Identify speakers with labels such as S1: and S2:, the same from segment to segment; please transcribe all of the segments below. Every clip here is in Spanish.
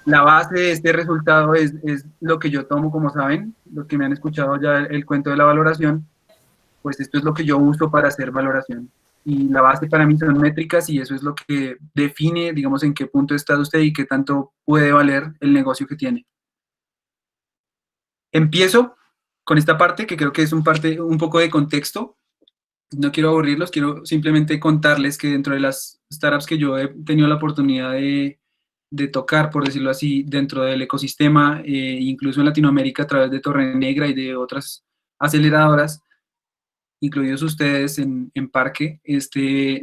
S1: la base de este resultado es lo que yo tomo, como saben, los que me han escuchado ya el cuento de la valoración, pues esto es lo que yo uso para hacer valoración. Y la base para mí son métricas y eso es lo que define, digamos, en qué punto está usted y qué tanto puede valer el negocio que tiene. Empiezo con esta parte que creo que es un poco de contexto. No quiero aburrirlos, quiero simplemente contarles que dentro de las startups que yo he tenido la oportunidad de tocar, por decirlo así, dentro del ecosistema, incluso en Latinoamérica a través de Torre Negra y de otras aceleradoras, incluidos ustedes en Parque,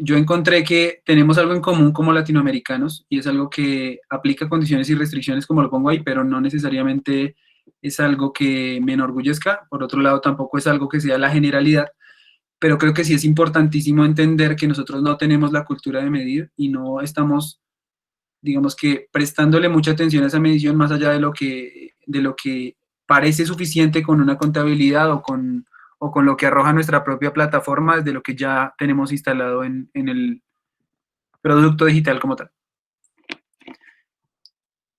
S1: yo encontré que tenemos algo en común como latinoamericanos y es algo que aplica condiciones y restricciones como lo pongo ahí, pero no necesariamente es algo que me enorgullezca. Por otro lado, tampoco es algo que sea la generalidad, pero creo que sí es importantísimo entender que nosotros no tenemos la cultura de medir y no estamos, digamos que, prestándole mucha atención a esa medición más allá de lo que parece suficiente con una contabilidad o con lo que arroja nuestra propia plataforma, de lo que ya tenemos instalado en el producto digital como tal.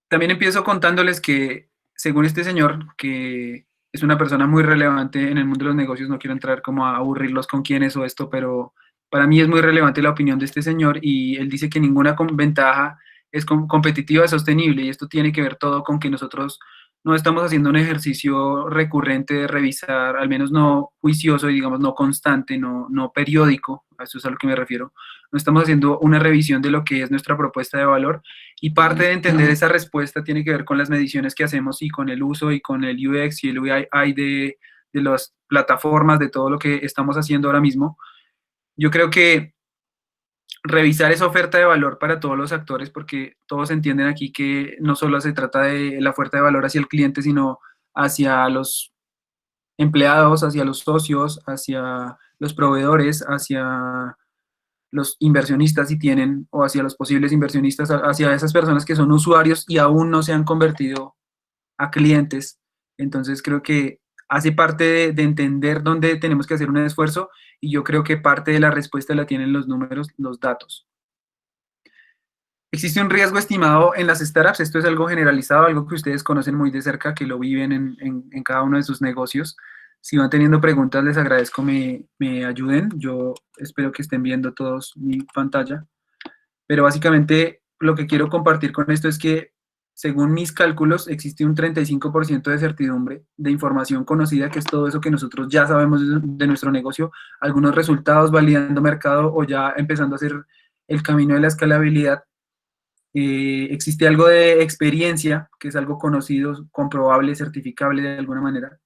S1: También empiezo contándoles que, según este señor, que es una persona muy relevante en el mundo de los negocios, no quiero entrar como a aburrirlos con quién es o esto, pero para mí es muy relevante la opinión de este señor y él dice que ninguna ventaja es competitiva, es sostenible y esto tiene que ver todo con que nosotros no estamos haciendo un ejercicio recurrente de revisar, al menos no juicioso y digamos no constante, no periódico, a eso es a lo que me refiero, no estamos haciendo una revisión de lo que es nuestra propuesta de valor y parte de entender esa respuesta tiene que ver con las mediciones que hacemos y con el uso y con el UX y el UI de las plataformas, de todo lo que estamos haciendo ahora mismo. Yo creo que revisar esa oferta de valor para todos los actores, porque todos entienden aquí que no solo se trata de la oferta de valor hacia el cliente, sino hacia los empleados, hacia los socios, hacia los proveedores, hacia los inversionistas si tienen, o hacia los posibles inversionistas, hacia esas personas que son usuarios y aún no se han convertido a clientes. Entonces creo que hace parte de entender dónde tenemos que hacer un esfuerzo y yo creo que parte de la respuesta la tienen los números, los datos. Existe un riesgo estimado en las startups, esto es algo generalizado, algo que ustedes conocen muy de cerca, que lo viven en cada uno de sus negocios. Si van teniendo preguntas, les agradezco me ayuden. Yo espero que estén viendo todos mi pantalla. Pero básicamente lo que quiero compartir con esto es que, según mis cálculos, existe un 35% de certidumbre de información conocida, que es todo eso que nosotros ya sabemos de nuestro negocio, algunos resultados validando mercado o ya empezando a hacer el camino de la escalabilidad. Existe algo de experiencia, que es algo conocido, comprobable, certificable de alguna manera,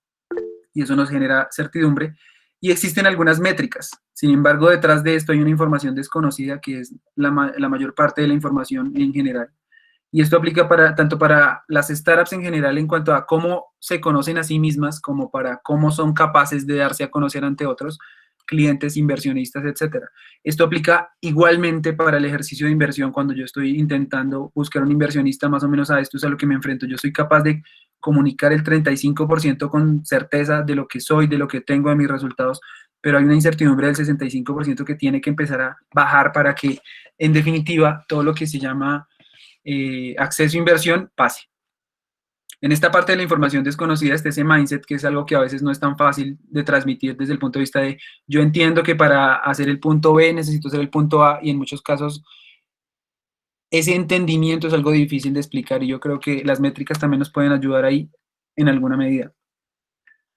S1: y eso nos genera certidumbre. Y existen algunas métricas. Sin embargo, detrás de esto hay una información desconocida que es la mayor parte de la información en general. Y esto aplica tanto para las startups en general en cuanto a cómo se conocen a sí mismas, como para cómo son capaces de darse a conocer ante otros clientes, inversionistas, etcétera. Esto aplica igualmente para el ejercicio de inversión cuando yo estoy intentando buscar un inversionista, más o menos a esto es a lo que me enfrento. Yo soy capaz de comunicar el 35% con certeza de lo que soy, de lo que tengo, de mis resultados, pero hay una incertidumbre del 65% que tiene que empezar a bajar para que, en definitiva, todo lo que se llama acceso a inversión pase. En esta parte de la información desconocida está ese mindset, que es algo que a veces no es tan fácil de transmitir desde el punto de vista de yo entiendo que para hacer el punto B necesito hacer el punto A y en muchos casos ese entendimiento es algo difícil de explicar y yo creo que las métricas también nos pueden ayudar ahí en alguna medida.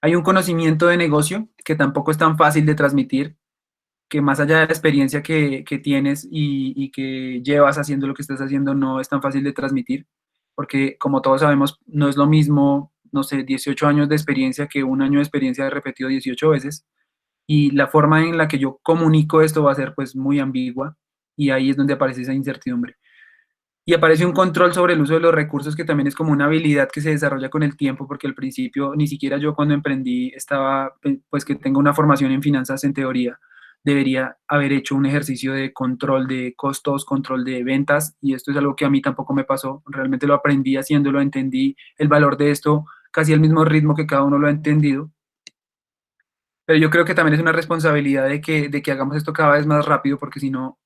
S1: Hay un conocimiento de negocio que tampoco es tan fácil de transmitir, que más allá de la experiencia que tienes y que llevas haciendo lo que estás haciendo, no es tan fácil de transmitir, porque como todos sabemos, no es lo mismo, no sé, 18 años de experiencia que un año de experiencia repetido 18 veces, y la forma en la que yo comunico esto va a ser pues muy ambigua, y ahí es donde aparece esa incertidumbre. Y aparece un control sobre el uso de los recursos que también es como una habilidad que se desarrolla con el tiempo, porque al principio ni siquiera yo cuando emprendí estaba, pues que tengo una formación en finanzas en teoría, debería haber hecho un ejercicio de control de costos, control de ventas, y esto es algo que a mí tampoco me pasó, realmente lo aprendí haciéndolo, entendí el valor de esto casi al mismo ritmo que cada uno lo ha entendido, pero yo creo que también es una responsabilidad de que hagamos esto cada vez más rápido, porque si no,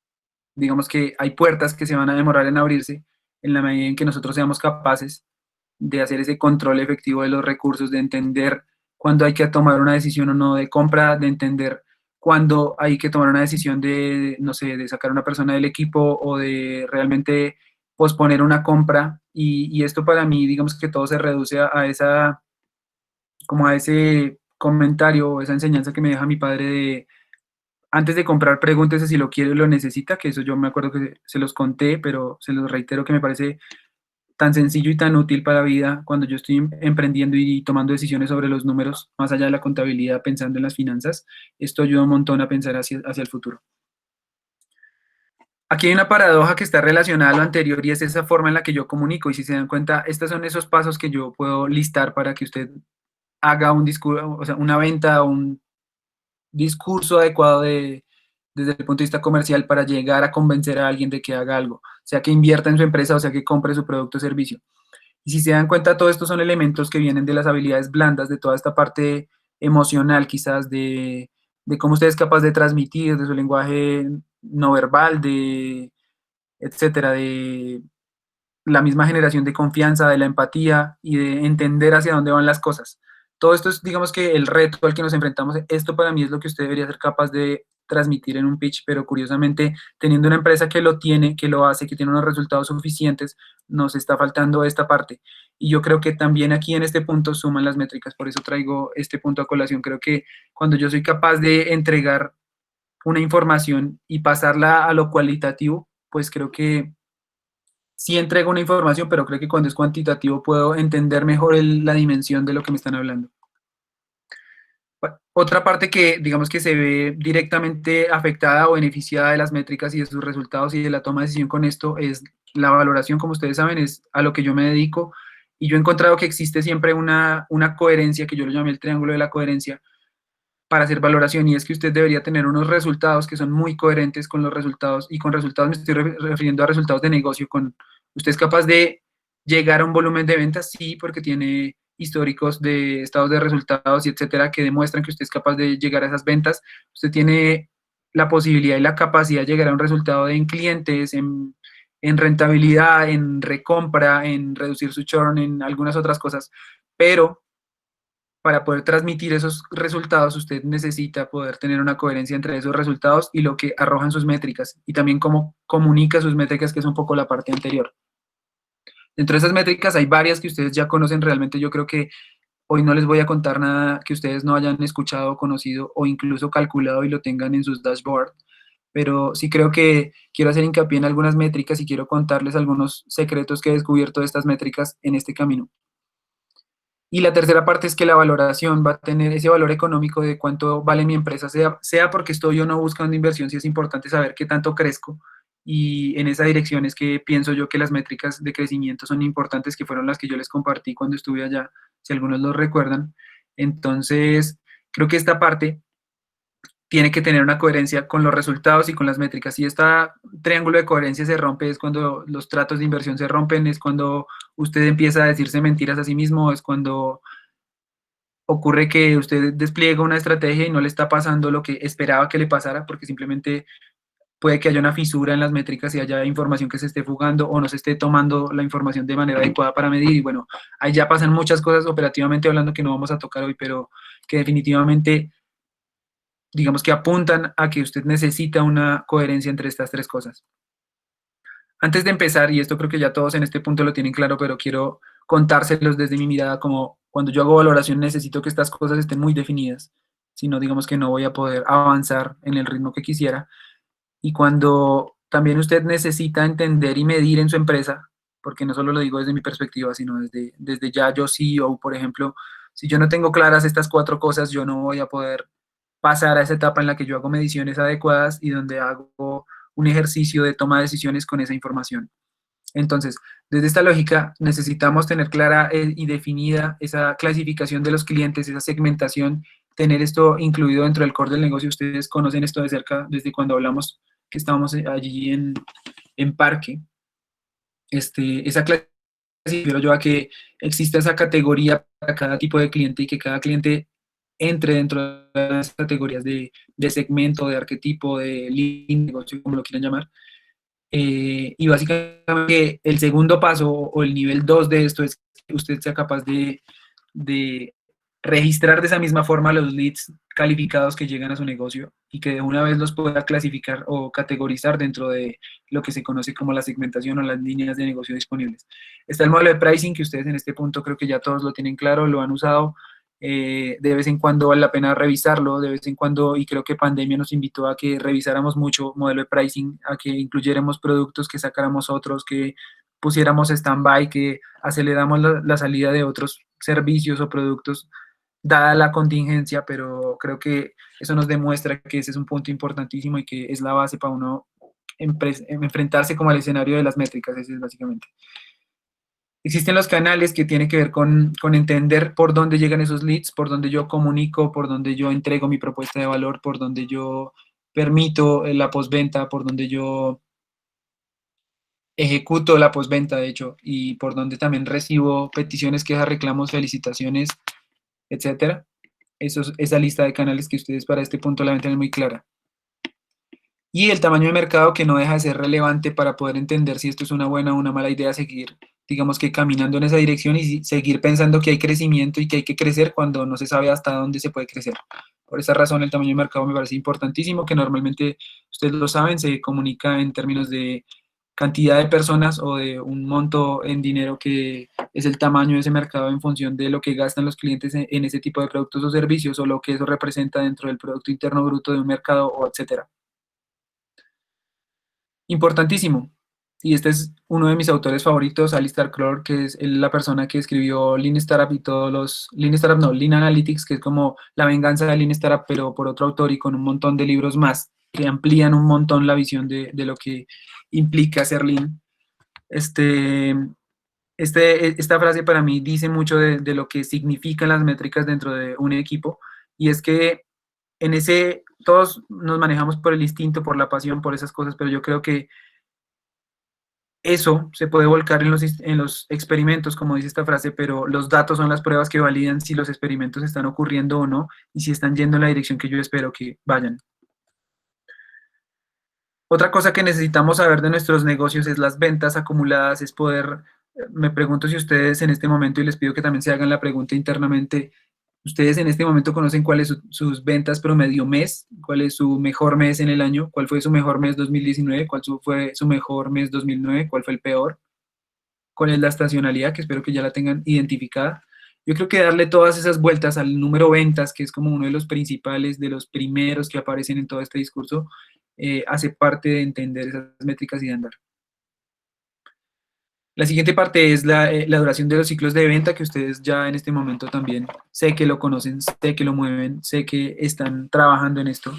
S1: digamos que hay puertas que se van a demorar en abrirse en la medida en que nosotros seamos capaces de hacer ese control efectivo de los recursos, de entender cuándo hay que tomar una decisión o no de compra, de entender cuándo hay que tomar una decisión de, no sé, de sacar a una persona del equipo o de realmente posponer una compra. Y esto para mí, digamos que todo se reduce a esa, como a ese comentario o esa enseñanza que me deja mi padre de antes de comprar, pregúntese si lo quiere o lo necesita, que eso yo me acuerdo que se los conté, pero se los reitero que me parece tan sencillo y tan útil para la vida cuando yo estoy emprendiendo y tomando decisiones sobre los números, más allá de la contabilidad, pensando en las finanzas. Esto ayuda un montón a pensar hacia el futuro. Aquí hay una paradoja que está relacionada a lo anterior y es esa forma en la que yo comunico. Y si se dan cuenta, estos son esos pasos que yo puedo listar para que usted haga un discurso, o sea, una venta, un discurso adecuado desde el punto de vista comercial para llegar a convencer a alguien de que haga algo, sea que invierta en su empresa o sea que compre su producto o servicio. Y si se dan cuenta, todo esto son elementos que vienen de las habilidades blandas, de toda esta parte emocional quizás, de cómo usted es capaz de transmitir, de su lenguaje no verbal, de etcétera, de la misma generación de confianza, de la empatía y de entender hacia dónde van las cosas. Todo esto es, digamos que el reto al que nos enfrentamos, esto para mí es lo que usted debería ser capaz de transmitir en un pitch, pero curiosamente, teniendo una empresa que lo tiene, que lo hace, que tiene unos resultados suficientes, nos está faltando esta parte. Y yo creo que también aquí en este punto suman las métricas, por eso traigo este punto a colación. Creo que cuando yo soy capaz de entregar una información y pasarla a lo cualitativo, pues creo que sí entrego una información, pero creo que cuando es cuantitativo puedo entender mejor la dimensión de lo que me están hablando. Otra parte que digamos que se ve directamente afectada o beneficiada de las métricas y de sus resultados y de la toma de decisión con esto es la valoración, como ustedes saben, es a lo que yo me dedico y yo he encontrado que existe siempre una coherencia, que yo lo llamé el triángulo de la coherencia, para hacer valoración y es que usted debería tener unos resultados que son muy coherentes con los resultados y con resultados me estoy refiriendo a resultados de negocio. Con usted es capaz de llegar a un volumen de ventas, sí, porque tiene históricos de estados de resultados y etcétera que demuestran que usted es capaz de llegar a esas ventas. Usted tiene la posibilidad y la capacidad de llegar a un resultado en clientes, en rentabilidad, en recompra, en reducir su churn, en algunas otras cosas, pero para poder transmitir esos resultados, usted necesita poder tener una coherencia entre esos resultados y lo que arrojan sus métricas y también cómo comunica sus métricas, que es un poco la parte anterior. Dentro de esas métricas hay varias que ustedes ya conocen realmente. Yo creo que hoy no les voy a contar nada que ustedes no hayan escuchado, conocido o incluso calculado y lo tengan en sus dashboards, pero sí creo que quiero hacer hincapié en algunas métricas y quiero contarles algunos secretos que he descubierto de estas métricas en este camino. Y la tercera parte es que la valoración va a tener ese valor económico de cuánto vale mi empresa, sea porque estoy o no buscando inversión, si es importante saber qué tanto crezco. Y en esa dirección es que pienso yo que las métricas de crecimiento son importantes, que fueron las que yo les compartí cuando estuve allá, si algunos lo recuerdan. Entonces, creo que esta parte tiene que tener una coherencia con los resultados y con las métricas. Si este triángulo de coherencia se rompe, es cuando los tratos de inversión se rompen, es cuando usted empieza a decirse mentiras a sí mismo, es cuando ocurre que usted despliega una estrategia y no le está pasando lo que esperaba que le pasara, porque simplemente puede que haya una fisura en las métricas y haya información que se esté fugando o no se esté tomando la información de manera adecuada para medir. Y bueno, ahí ya pasan muchas cosas operativamente hablando que no vamos a tocar hoy, pero que definitivamente digamos que apuntan a que usted necesita una coherencia entre estas tres cosas. Antes de empezar, y esto creo que ya todos en este punto lo tienen claro, pero quiero contárselos desde mi mirada, como cuando yo hago valoración necesito que estas cosas estén muy definidas, si no, digamos que no voy a poder avanzar en el ritmo que quisiera. Y cuando también usted necesita entender y medir en su empresa, porque no solo lo digo desde mi perspectiva, sino desde ya yo CEO, por ejemplo, si yo no tengo claras estas cuatro cosas, yo no voy a poder pasar a esa etapa en la que yo hago mediciones adecuadas y donde hago un ejercicio de toma de decisiones con esa información. Entonces, desde esta lógica, necesitamos tener clara y definida esa clasificación de los clientes, esa segmentación, tener esto incluido dentro del core del negocio. Ustedes conocen esto de cerca desde cuando hablamos que estábamos allí en Parque. Esa clasificación yo a que exista esa categoría para cada tipo de cliente y que cada cliente entre dentro de las categorías de segmento, de arquetipo, de línea de negocio, como lo quieran llamar, Y básicamente el segundo paso o el nivel 2 de esto es que usted sea capaz de registrar de esa misma forma los leads calificados que llegan a su negocio y que de una vez los pueda clasificar o categorizar dentro de lo que se conoce como la segmentación o las líneas de negocio disponibles. Está el modelo de pricing que ustedes en este punto creo que ya todos lo tienen claro, lo han usado. De vez en cuando vale la pena revisarlo, de vez en cuando, y creo que pandemia nos invitó a que revisáramos mucho modelo de pricing, a que incluyéramos productos, que sacáramos otros, que pusiéramos stand-by, que aceleramos la salida de otros servicios o productos dada la contingencia, pero creo que eso nos demuestra que ese es un punto importantísimo y que es la base para uno enfrentarse como al escenario de las métricas, ese es básicamente. Existen los canales que tienen que ver con entender por dónde llegan esos leads, por dónde yo comunico, por dónde yo entrego mi propuesta de valor, por dónde yo permito la postventa, por dónde yo ejecuto la postventa, de hecho, y por dónde también recibo peticiones, quejas, reclamos, felicitaciones, etcétera. Esa lista de canales que ustedes para este punto la ven tener muy clara. Y el tamaño de mercado que no deja de ser relevante para poder entender si esto es una buena o una mala idea, seguir, digamos que caminando en esa dirección y seguir pensando que hay crecimiento y que hay que crecer cuando no se sabe hasta dónde se puede crecer. Por esa razón, el tamaño de mercado me parece importantísimo, que normalmente, ustedes lo saben, se comunica en términos de cantidad de personas o de un monto en dinero que es el tamaño de ese mercado en función de lo que gastan los clientes en ese tipo de productos o servicios o lo que eso representa dentro del Producto Interno Bruto de un mercado o etcétera. Importantísimo. Y este es uno de mis autores favoritos, Alistair Crowell, que es la persona que escribió Lean Startup y todos los... Lean Startup no, Lean Analytics, que es como la venganza de Lean Startup, pero por otro autor y con un montón de libros más que amplían un montón la visión de lo que implica ser Lean. Esta frase para mí dice mucho de lo que significan las métricas dentro de un equipo y es que en ese, todos nos manejamos por el instinto, por la pasión, por esas cosas, pero yo creo que eso se puede volcar en los experimentos, como dice esta frase, pero los datos son las pruebas que validan si los experimentos están ocurriendo o no y si están yendo en la dirección que yo espero que vayan. Otra cosa que necesitamos saber de nuestros negocios es las ventas acumuladas, es poder, me pregunto si ustedes en este momento, y les pido que también se hagan la pregunta internamente, ustedes en este momento conocen cuáles son sus ventas promedio mes, cuál es su mejor mes en el año, cuál fue su mejor mes 2019, fue su mejor mes 2009, cuál fue el peor, cuál es la estacionalidad, que espero que ya la tengan identificada. Yo creo que darle todas esas vueltas al número ventas, que es como uno de los principales, de los primeros que aparecen en todo este discurso, hace parte de entender esas métricas y de andar. La siguiente parte es la duración de los ciclos de venta, que ustedes ya en este momento también sé que lo conocen, sé que lo mueven, sé que están trabajando en esto.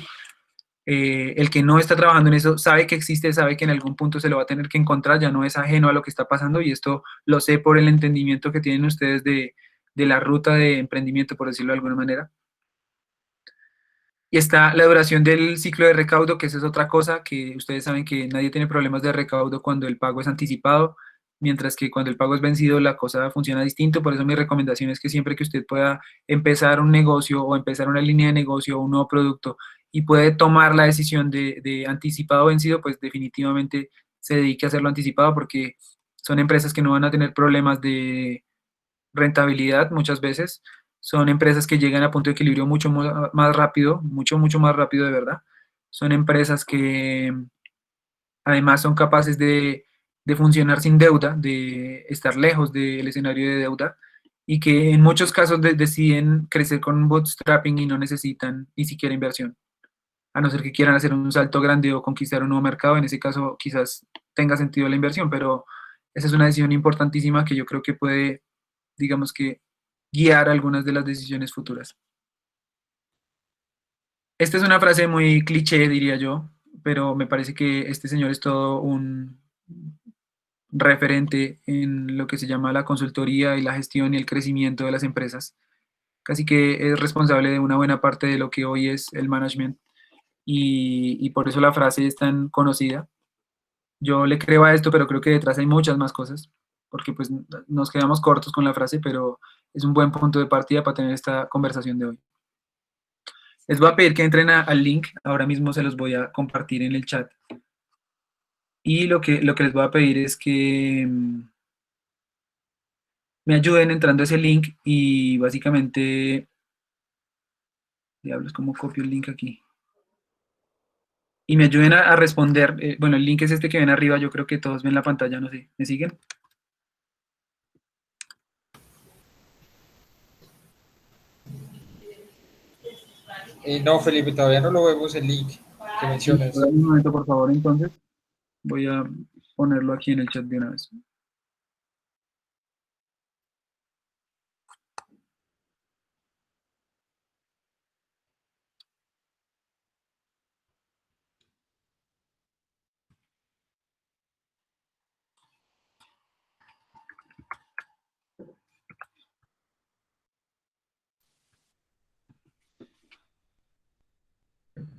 S1: El que no está trabajando en eso sabe que existe, sabe que en algún punto se lo va a tener que encontrar, ya no es ajeno a lo que está pasando y esto lo sé por el entendimiento que tienen ustedes de la ruta de emprendimiento, por decirlo de alguna manera. Y está la duración del ciclo de recaudo, que esa es otra cosa, que ustedes saben que nadie tiene problemas de recaudo cuando el pago es anticipado, mientras que cuando el pago es vencido la cosa funciona distinto. Por eso mi recomendación es que siempre que usted pueda empezar un negocio o empezar una línea de negocio o un nuevo producto y puede tomar la decisión de anticipado o vencido, pues definitivamente se dedique a hacerlo anticipado porque son empresas que no van a tener problemas de rentabilidad muchas veces. Son empresas que llegan a punto de equilibrio mucho más rápido, mucho más rápido de verdad. Son empresas que además son capaces de funcionar sin deuda, de estar lejos del escenario de deuda y que en muchos casos deciden crecer con bootstrapping y no necesitan ni siquiera inversión, a no ser que quieran hacer un salto grande o conquistar un nuevo mercado. En ese caso quizás tenga sentido la inversión, pero esa es una decisión importantísima que yo creo que puede, digamos que, guiar algunas de las decisiones futuras. Esta es una frase muy cliché, diría yo, pero me parece que este señor es todo un referente en lo que se llama la consultoría y la gestión y el crecimiento de las empresas. Casi que es responsable de una buena parte de lo que hoy es el management y por eso la frase es tan conocida. Yo le creo a esto, pero creo que detrás hay muchas más cosas, porque pues nos quedamos cortos con la frase, pero es un buen punto de partida para tener esta conversación de hoy. Les voy a pedir que entren al link, ahora mismo se los voy a compartir en el chat. Y lo que les voy a pedir es que me ayuden entrando a ese link y básicamente, diablos, ¿cómo copio el link aquí? Y me ayuden a responder. Bueno, el link es este que ven arriba, yo creo que todos ven la pantalla, no sé, ¿me siguen?
S2: No, Felipe, todavía no lo vemos el link que
S1: Listo,
S2: mencionas.
S1: dame un momento, por favor, entonces. Voy a ponerlo aquí en el chat de una vez.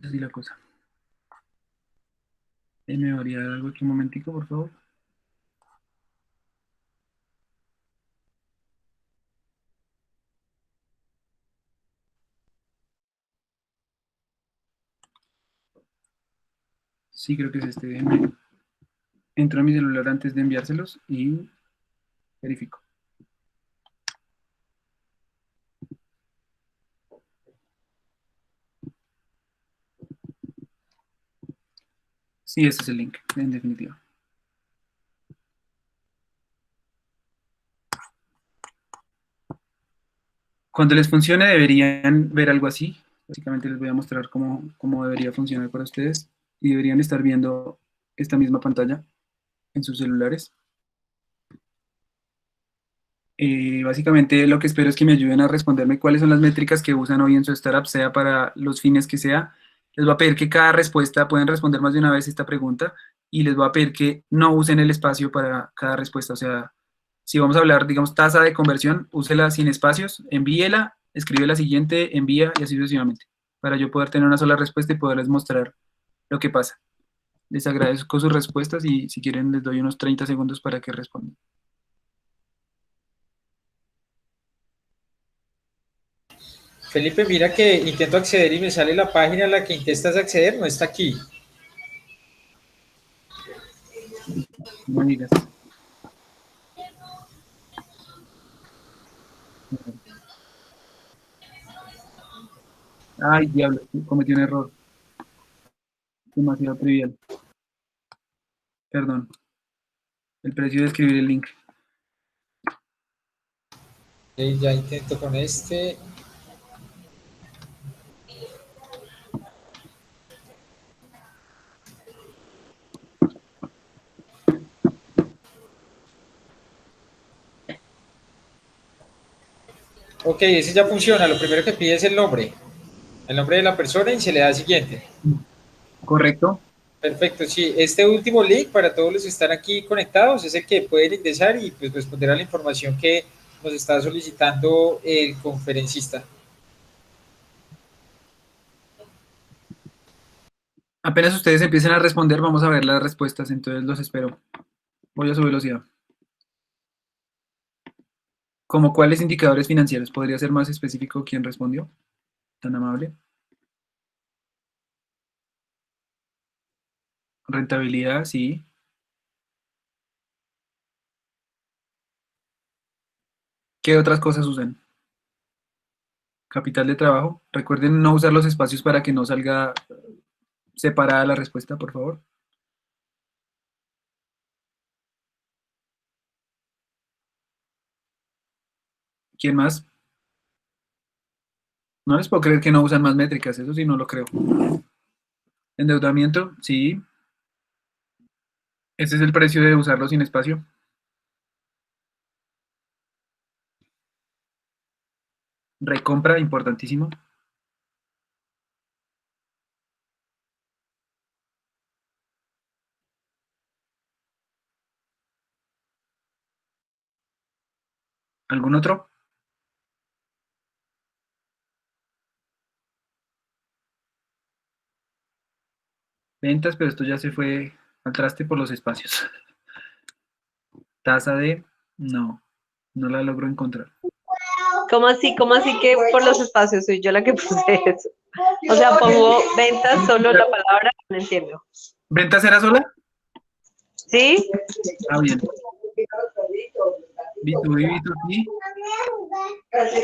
S1: Así la cosa. Me variar algo aquí un momentico, por favor. Sí, creo que es este. Entro a mi celular antes de enviárselos y verifico. Sí, este es el link, en definitiva. Cuando les funcione deberían ver algo así. Básicamente les voy a mostrar cómo debería funcionar para ustedes y deberían estar viendo esta misma pantalla en sus celulares. Básicamente lo que espero es que me ayuden a responderme cuáles son las métricas que usan hoy en su startup, sea para los fines que sea. Les voy a pedir que cada respuesta pueden responder más de una vez esta pregunta y les voy a pedir que no usen el espacio para cada respuesta. O sea, si vamos a hablar, digamos, tasa de conversión, úsela sin espacios, envíela, escribe la siguiente, envía y así sucesivamente, para yo poder tener una sola respuesta y poderles mostrar lo que pasa. Les agradezco sus respuestas y si quieren les doy unos 30 segundos para que respondan.
S2: Felipe, mira que intento acceder y me sale la página a la que intentas acceder, no está aquí.
S1: No me digas. Ay, diablo, cometí un error. Demasiado trivial. Perdón. El precio de escribir el link.
S2: Ya intento con este. Ok, ese ya funciona. Lo primero que pide es el nombre de la persona y se le da siguiente.
S1: ¿Correcto?
S2: Perfecto, sí. Este último link para todos los que están aquí conectados es el que pueden ingresar y pues responder a la información que nos está solicitando el conferencista.
S1: Apenas ustedes empiecen a responder, vamos a ver las respuestas, entonces los espero. Voy a su velocidad. ¿Como cuáles indicadores financieros? ¿Podría ser más específico quién respondió? Tan amable. Rentabilidad, sí. ¿Qué otras cosas usan? Capital de trabajo. Recuerden no usar los espacios para que no salga separada la respuesta, por favor. ¿Quién más? No les puedo creer que no usan más métricas, eso sí no lo creo. Endeudamiento, sí. Ese es el precio de usarlo sin espacio. Recompra, importantísimo. ¿Algún otro? Ventas, pero esto ya se fue al traste por los espacios. Tasa de... No, no la logro encontrar.
S3: ¿Cómo así? ¿Cómo así que por los espacios soy yo la que puse eso? O sea, pongo ventas, solo la palabra, no entiendo.
S1: ¿Ventas era sola?
S3: ¿Sí?
S1: Ah, bien. B2B, B2C.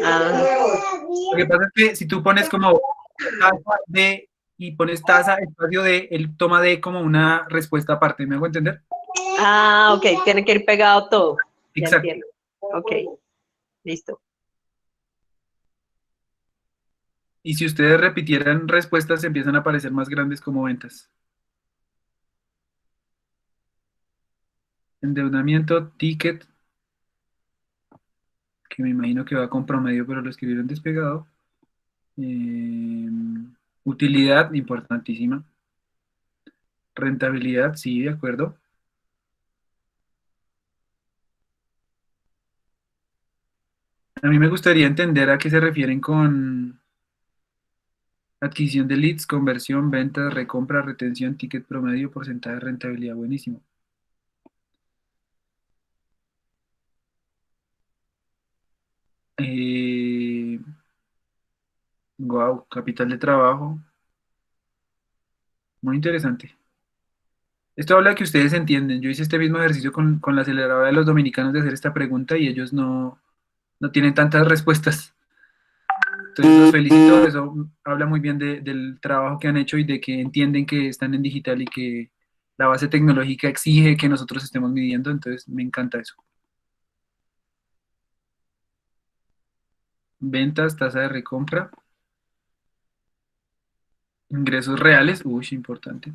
S3: Ah,
S1: Lo que pasa es que si tú pones como tasa de y pones tasa, espacio de, él toma de como una respuesta aparte, ¿me hago entender?
S3: ok, tiene que ir pegado todo. Ya
S1: Exacto.
S3: entiendo. Ok, listo.
S1: Y si ustedes repitieran respuestas, empiezan a aparecer más grandes como ventas. Endeudamiento, ticket, que me imagino que va con promedio, pero lo escribieron despegado. Eh, utilidad, importantísima. Rentabilidad, sí, de acuerdo. A mí me gustaría entender a qué se refieren con adquisición de leads, conversión, ventas, recompra, retención, ticket promedio, porcentaje de rentabilidad. Buenísimo. Wow, capital de trabajo. Muy interesante. Esto habla de que ustedes entienden. Yo hice este mismo ejercicio con la aceleradora de los dominicanos de hacer esta pregunta y ellos no tienen tantas respuestas. Entonces los felicito, eso habla muy bien del trabajo que han hecho y de que entienden que están en digital y que la base tecnológica exige que nosotros estemos midiendo, entonces me encanta eso. Ventas, tasa de recompra, ingresos reales, uy, importante.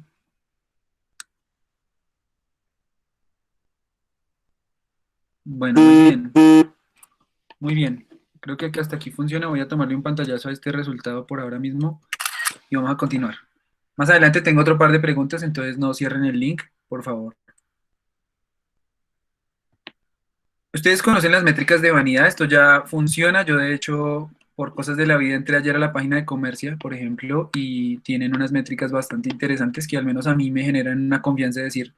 S1: Bueno, muy bien, muy bien. Creo que hasta aquí funciona. Voy a tomarle un pantallazo a este resultado por ahora mismo y vamos a continuar. Más adelante tengo otro par de preguntas, entonces no cierren el link, por favor. Ustedes conocen las métricas de vanidad, esto ya funciona. Yo, de hecho, por cosas de la vida, entré ayer a la página de Comercia, por ejemplo, y tienen unas métricas bastante interesantes que al menos a mí me generan una confianza de decir,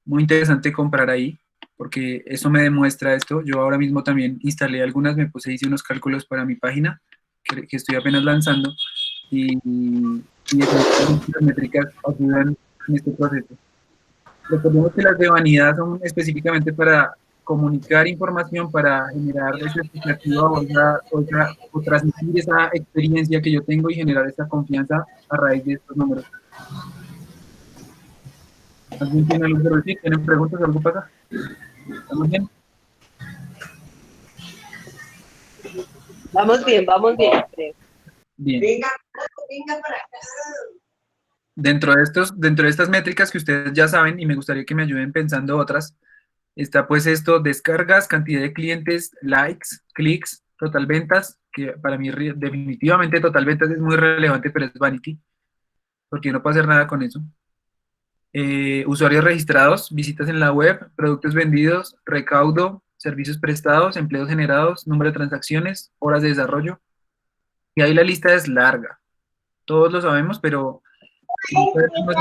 S1: muy interesante comprar ahí, porque eso me demuestra esto. Yo ahora mismo también instalé algunas, me puse, hice unos cálculos para mi página, que estoy apenas lanzando, y definitivamente las métricas ayudan en este proceso. Recordemos que las de vanidad son específicamente para comunicar información, para generar esa expectativa o transmitir esa experiencia que yo tengo y generar esa confianza a raíz de estos números. ¿Alguien tiene algo que decir? ¿Tienen preguntas? ¿Algo pasa? ¿Estamos bien?
S3: Vamos bien, creo.
S1: Bien. Venga para acá. Dentro de estas métricas que ustedes ya saben, y me gustaría que me ayuden pensando otras, está pues esto, descargas, cantidad de clientes, likes, clics, total ventas, que para mí definitivamente total ventas es muy relevante, pero es vanity, porque no puedo hacer nada con eso. Usuarios registrados, visitas en la web, productos vendidos, recaudo, servicios prestados, empleos generados, número de transacciones, horas de desarrollo. Y ahí la lista es larga. Todos lo sabemos, pero podemos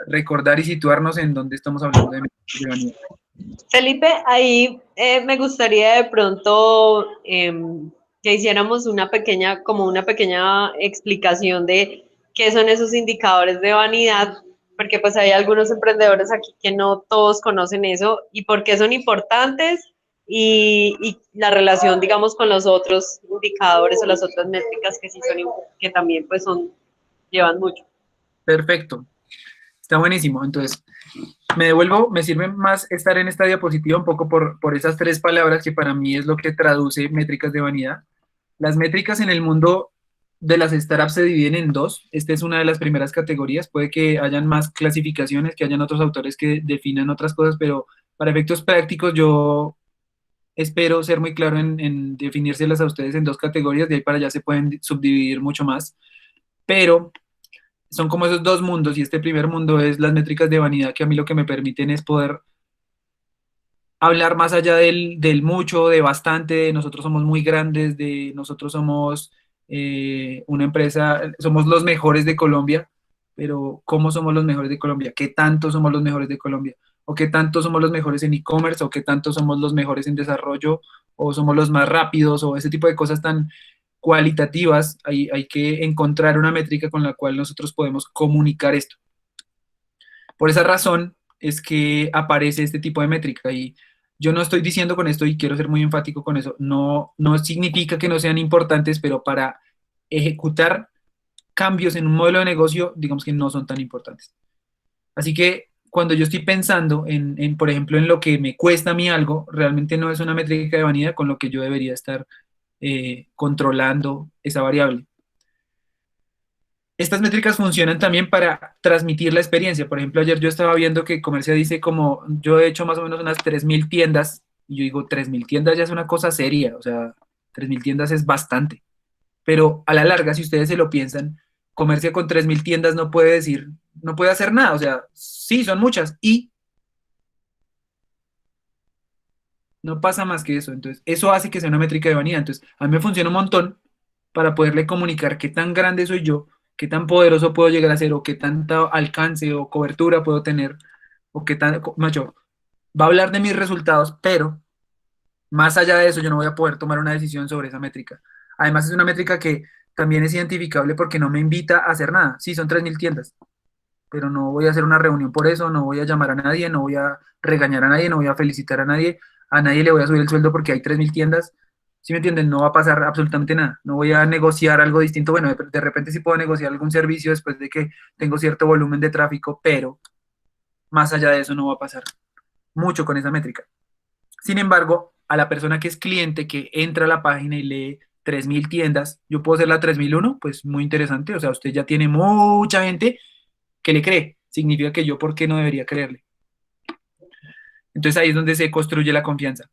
S1: recordar y situarnos en dónde estamos hablando de vanidad.
S3: Felipe, ahí me gustaría de pronto que hiciéramos como una pequeña explicación de qué son esos indicadores de vanidad, porque pues hay algunos emprendedores aquí que no todos conocen eso y por qué son importantes y la relación, digamos, con los otros indicadores o las otras métricas que sí son, que también pues llevan mucho.
S1: Perfecto. Está buenísimo. Entonces, me devuelvo, me sirve más estar en esta diapositiva un poco por esas tres palabras que para mí es lo que traduce métricas de vanidad. Las métricas en el mundo de las startups se dividen en dos. Esta es una de las primeras categorías. Puede que hayan más clasificaciones, que hayan otros autores que definan otras cosas, pero para efectos prácticos yo espero ser muy claro en definírselas a ustedes en dos categorías. De ahí para allá se pueden subdividir mucho más. Pero son como esos dos mundos y este primer mundo es las métricas de vanidad que a mí lo que me permiten es poder hablar más allá del mucho, de bastante, de nosotros somos muy grandes, de nosotros somos una empresa, somos los mejores de Colombia, pero ¿cómo somos los mejores de Colombia? ¿Qué tanto somos los mejores de Colombia? ¿O qué tanto somos los mejores en e-commerce? ¿O qué tanto somos los mejores en desarrollo? ¿O somos los más rápidos? ¿O ese tipo de cosas tan cualitativas? Hay que encontrar una métrica con la cual nosotros podemos comunicar esto. Por esa razón, es que aparece este tipo de métrica y yo no estoy diciendo con esto y quiero ser muy enfático con eso, no significa que no sean importantes, pero para ejecutar cambios en un modelo de negocio, digamos que no son tan importantes. Así que cuando yo estoy pensando por ejemplo, en lo que me cuesta a mí algo, realmente no es una métrica de vanidad con lo que yo debería estar controlando esa variable. Estas métricas funcionan también para transmitir la experiencia. Por ejemplo, ayer yo estaba viendo que Comercia dice como yo he hecho más o menos unas 3.000 tiendas y yo digo 3.000 tiendas ya es una cosa seria, o sea, 3.000 tiendas es bastante. Pero a la larga, si ustedes se lo piensan, Comercia con 3.000 tiendas no puede decir, no puede hacer nada. O sea, sí, son muchas y no pasa más que eso. Entonces, eso hace que sea una métrica de vanidad. Entonces, a mí me funciona un montón para poderle comunicar qué tan grande soy yo, qué tan poderoso puedo llegar a ser, o qué tanto alcance o cobertura puedo tener, o qué tan, macho, va a hablar de mis resultados, pero más allá de eso, yo no voy a poder tomar una decisión sobre esa métrica. Además, es una métrica que también es identificable porque no me invita a hacer nada. Sí, son 3.000 tiendas, pero no voy a hacer una reunión por eso, no voy a llamar a nadie, no voy a regañar a nadie, no voy a felicitar a nadie le voy a subir el sueldo porque hay 3.000 tiendas. ¿Sí me entienden? No va a pasar absolutamente nada. No voy a negociar algo distinto. Bueno, de repente sí puedo negociar algún servicio después de que tengo cierto volumen de tráfico, pero más allá de eso no va a pasar mucho con esa métrica. Sin embargo, a la persona que es cliente, que entra a la página y lee 3.000 tiendas, yo puedo ser la 3.001, pues muy interesante. O sea, usted ya tiene mucha gente que le cree. Significa que yo, ¿por qué no debería creerle? Entonces ahí es donde se construye la confianza.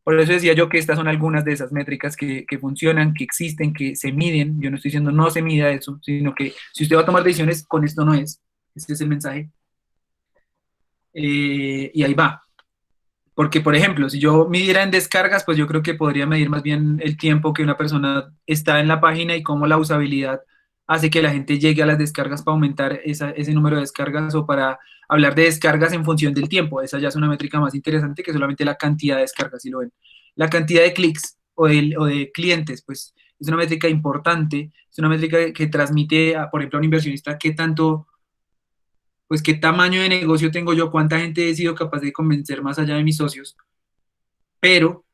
S1: Por eso decía yo que estas son algunas de esas métricas que funcionan, que existen, que se miden. Yo no estoy diciendo no se mida eso, sino que si usted va a tomar decisiones, con esto no es. Este es el mensaje. Y ahí va. Porque, por ejemplo, si yo midiera en descargas, pues yo creo que podría medir más bien el tiempo que una persona está en la página y cómo la usabilidad hace que la gente llegue a las descargas para aumentar ese número de descargas o para hablar de descargas en función del tiempo. Esa ya es una métrica más interesante que solamente la cantidad de descargas, si lo ven. La cantidad de clics o de clientes, pues es una métrica importante, es una métrica que transmite, por ejemplo, a un inversionista qué tanto, pues qué tamaño de negocio tengo yo, cuánta gente he sido capaz de convencer más allá de mis socios, pero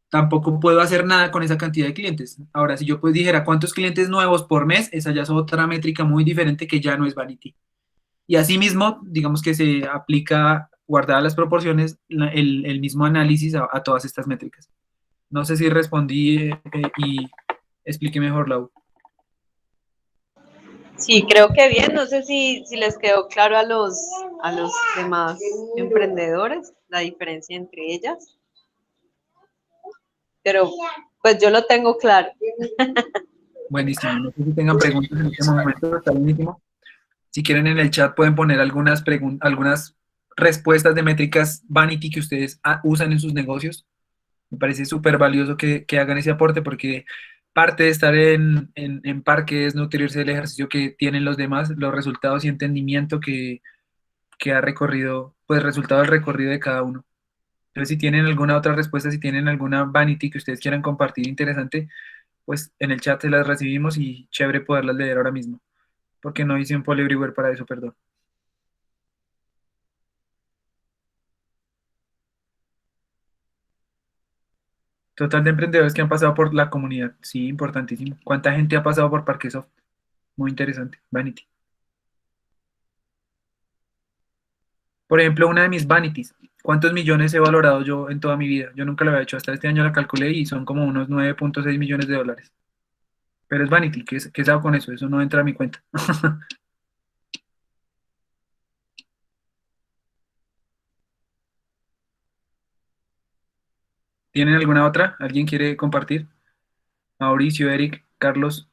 S1: tampoco puedo hacer nada con esa cantidad de clientes. Ahora, si yo pues dijera cuántos clientes nuevos por mes, esa ya es otra métrica muy diferente que ya no es Vanity. Y asimismo, digamos que se aplica, guardadas las proporciones, el mismo análisis a todas estas métricas. No sé si respondí y expliqué mejor, Lau.
S3: Sí, creo que bien. No sé si les quedó claro a los demás emprendedores la diferencia entre ellas, pero pues yo lo tengo claro.
S1: Buenísimo. No sé si tengan preguntas en este momento, está buenísimo. Si quieren en el chat pueden poner algunas respuestas de métricas Vanity que ustedes usan en sus negocios. Me parece súper valioso que hagan ese aporte porque parte de estar en parque es nutrirse del ejercicio que tienen los demás, los resultados y entendimiento que ha recorrido, pues resultado del recorrido de cada uno. Entonces, si tienen alguna otra respuesta, si tienen alguna vanity que ustedes quieran compartir interesante, pues en el chat se las recibimos y chévere poderlas leer ahora mismo, porque no hice un poll everywhere para eso, perdón. Total de emprendedores que han pasado por la comunidad, sí, importantísimo. ¿Cuánta gente ha pasado por Parquesoft? Muy interesante, vanity. Por ejemplo, una de mis vanities. ¿Cuántos millones he valorado yo en toda mi vida? Yo nunca lo había hecho. Hasta este año la calculé y son como unos 9.6 millones de dólares. Pero es vanity. ¿Qué hago con eso? Eso no entra a mi cuenta. ¿Tienen alguna otra? ¿Alguien quiere compartir? Mauricio, Eric, Carlos,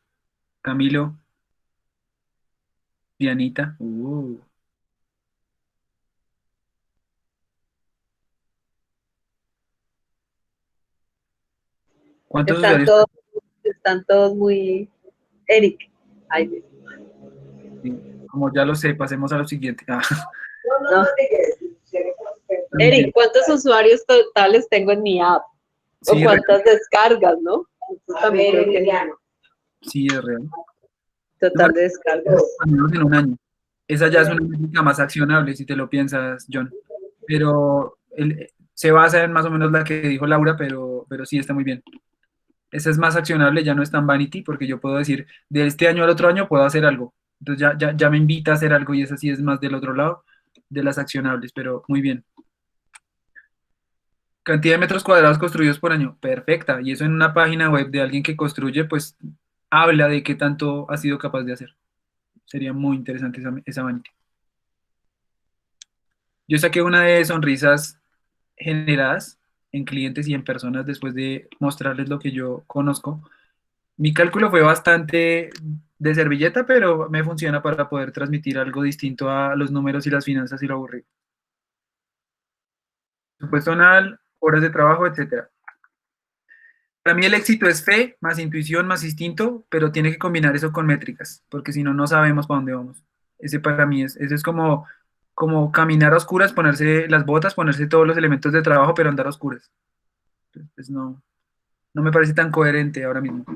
S1: Camilo, Dianita. ¿Cuántos
S3: Están
S1: usuarios?
S3: todos, están todos muy Eric. Ay,
S1: Sí, como ya lo sé, pasemos a lo siguiente.
S3: no. Eric, ¿cuántos usuarios totales tengo en mi app? ¿O
S1: Sí,
S3: cuántas descargas, no? Eso también creo que
S1: sí, es real.
S3: total de descargas.
S1: Al menos en un año. esa ya es una métrica más accionable, si te lo piensas, John. Pero se basa en más o menos la que dijo Laura, pero sí está muy bien. Esa es más accionable, ya no es tan vanity, porque yo puedo decir, de este año al otro año puedo hacer algo. Entonces ya me invita a hacer algo y esa sí es más del otro lado de las accionables, pero muy bien. Cantidad de metros cuadrados construidos por año, perfecta. Y eso en una página web de alguien que construye, pues habla de qué tanto ha sido capaz de hacer. Sería muy interesante esa vanity. Yo saqué una de sonrisas generadas en clientes y en personas después de mostrarles lo que yo conozco. Mi cálculo fue bastante de servilleta, pero me funciona para poder transmitir algo distinto a los números y las finanzas y lo aburrido. Presupuesto anual, horas de trabajo, etcétera. Para mí el éxito es fe, más intuición, más instinto, pero tiene que combinar eso con métricas, porque si no, no sabemos para dónde vamos. Ese para mí ese es como caminar a oscuras, ponerse las botas, ponerse todos los elementos de trabajo, pero andar a oscuras. Pues no me parece tan coherente ahora mismo.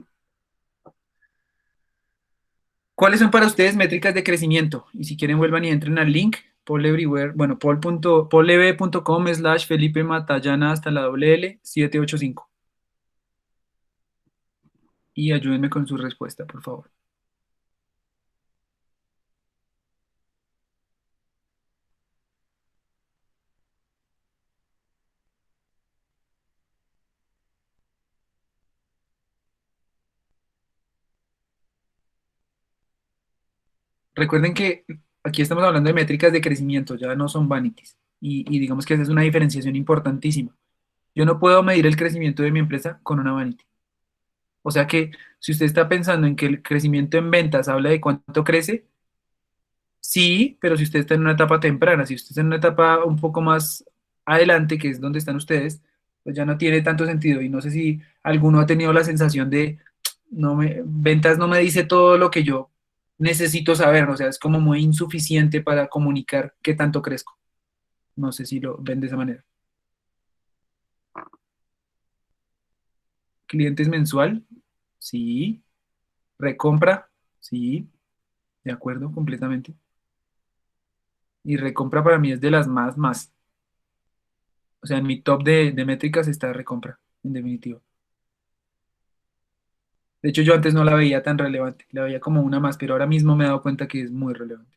S1: ¿Cuáles son para ustedes métricas de crecimiento? Y si quieren vuelvan y entren al link, Paul Everywhere, bueno, paullev.com/Felipe Matallana hasta la doble L 785. Y ayúdenme con su respuesta, por favor. Recuerden que aquí estamos hablando de métricas de crecimiento, ya no son vanities. Y digamos que esa es una diferenciación importantísima. Yo no puedo medir el crecimiento de mi empresa con una vanity. O sea que si usted está pensando en que el crecimiento en ventas habla de cuánto crece, sí, pero si usted está en una etapa temprana, si usted está en una etapa un poco más adelante, que es donde están ustedes, pues ya no tiene tanto sentido. Y no sé si alguno ha tenido la sensación de, ventas no me dice todo lo que yo necesito saber, o sea, es como muy insuficiente para comunicar qué tanto crezco. No sé si lo ven de esa manera. Clientes mensual, sí. Recompra, sí. De acuerdo, completamente. Y recompra para mí es de las más. O sea, en mi top de métricas está recompra, en definitiva. De hecho, yo antes no la veía tan relevante, la veía como una más, pero ahora mismo me he dado cuenta que es muy relevante.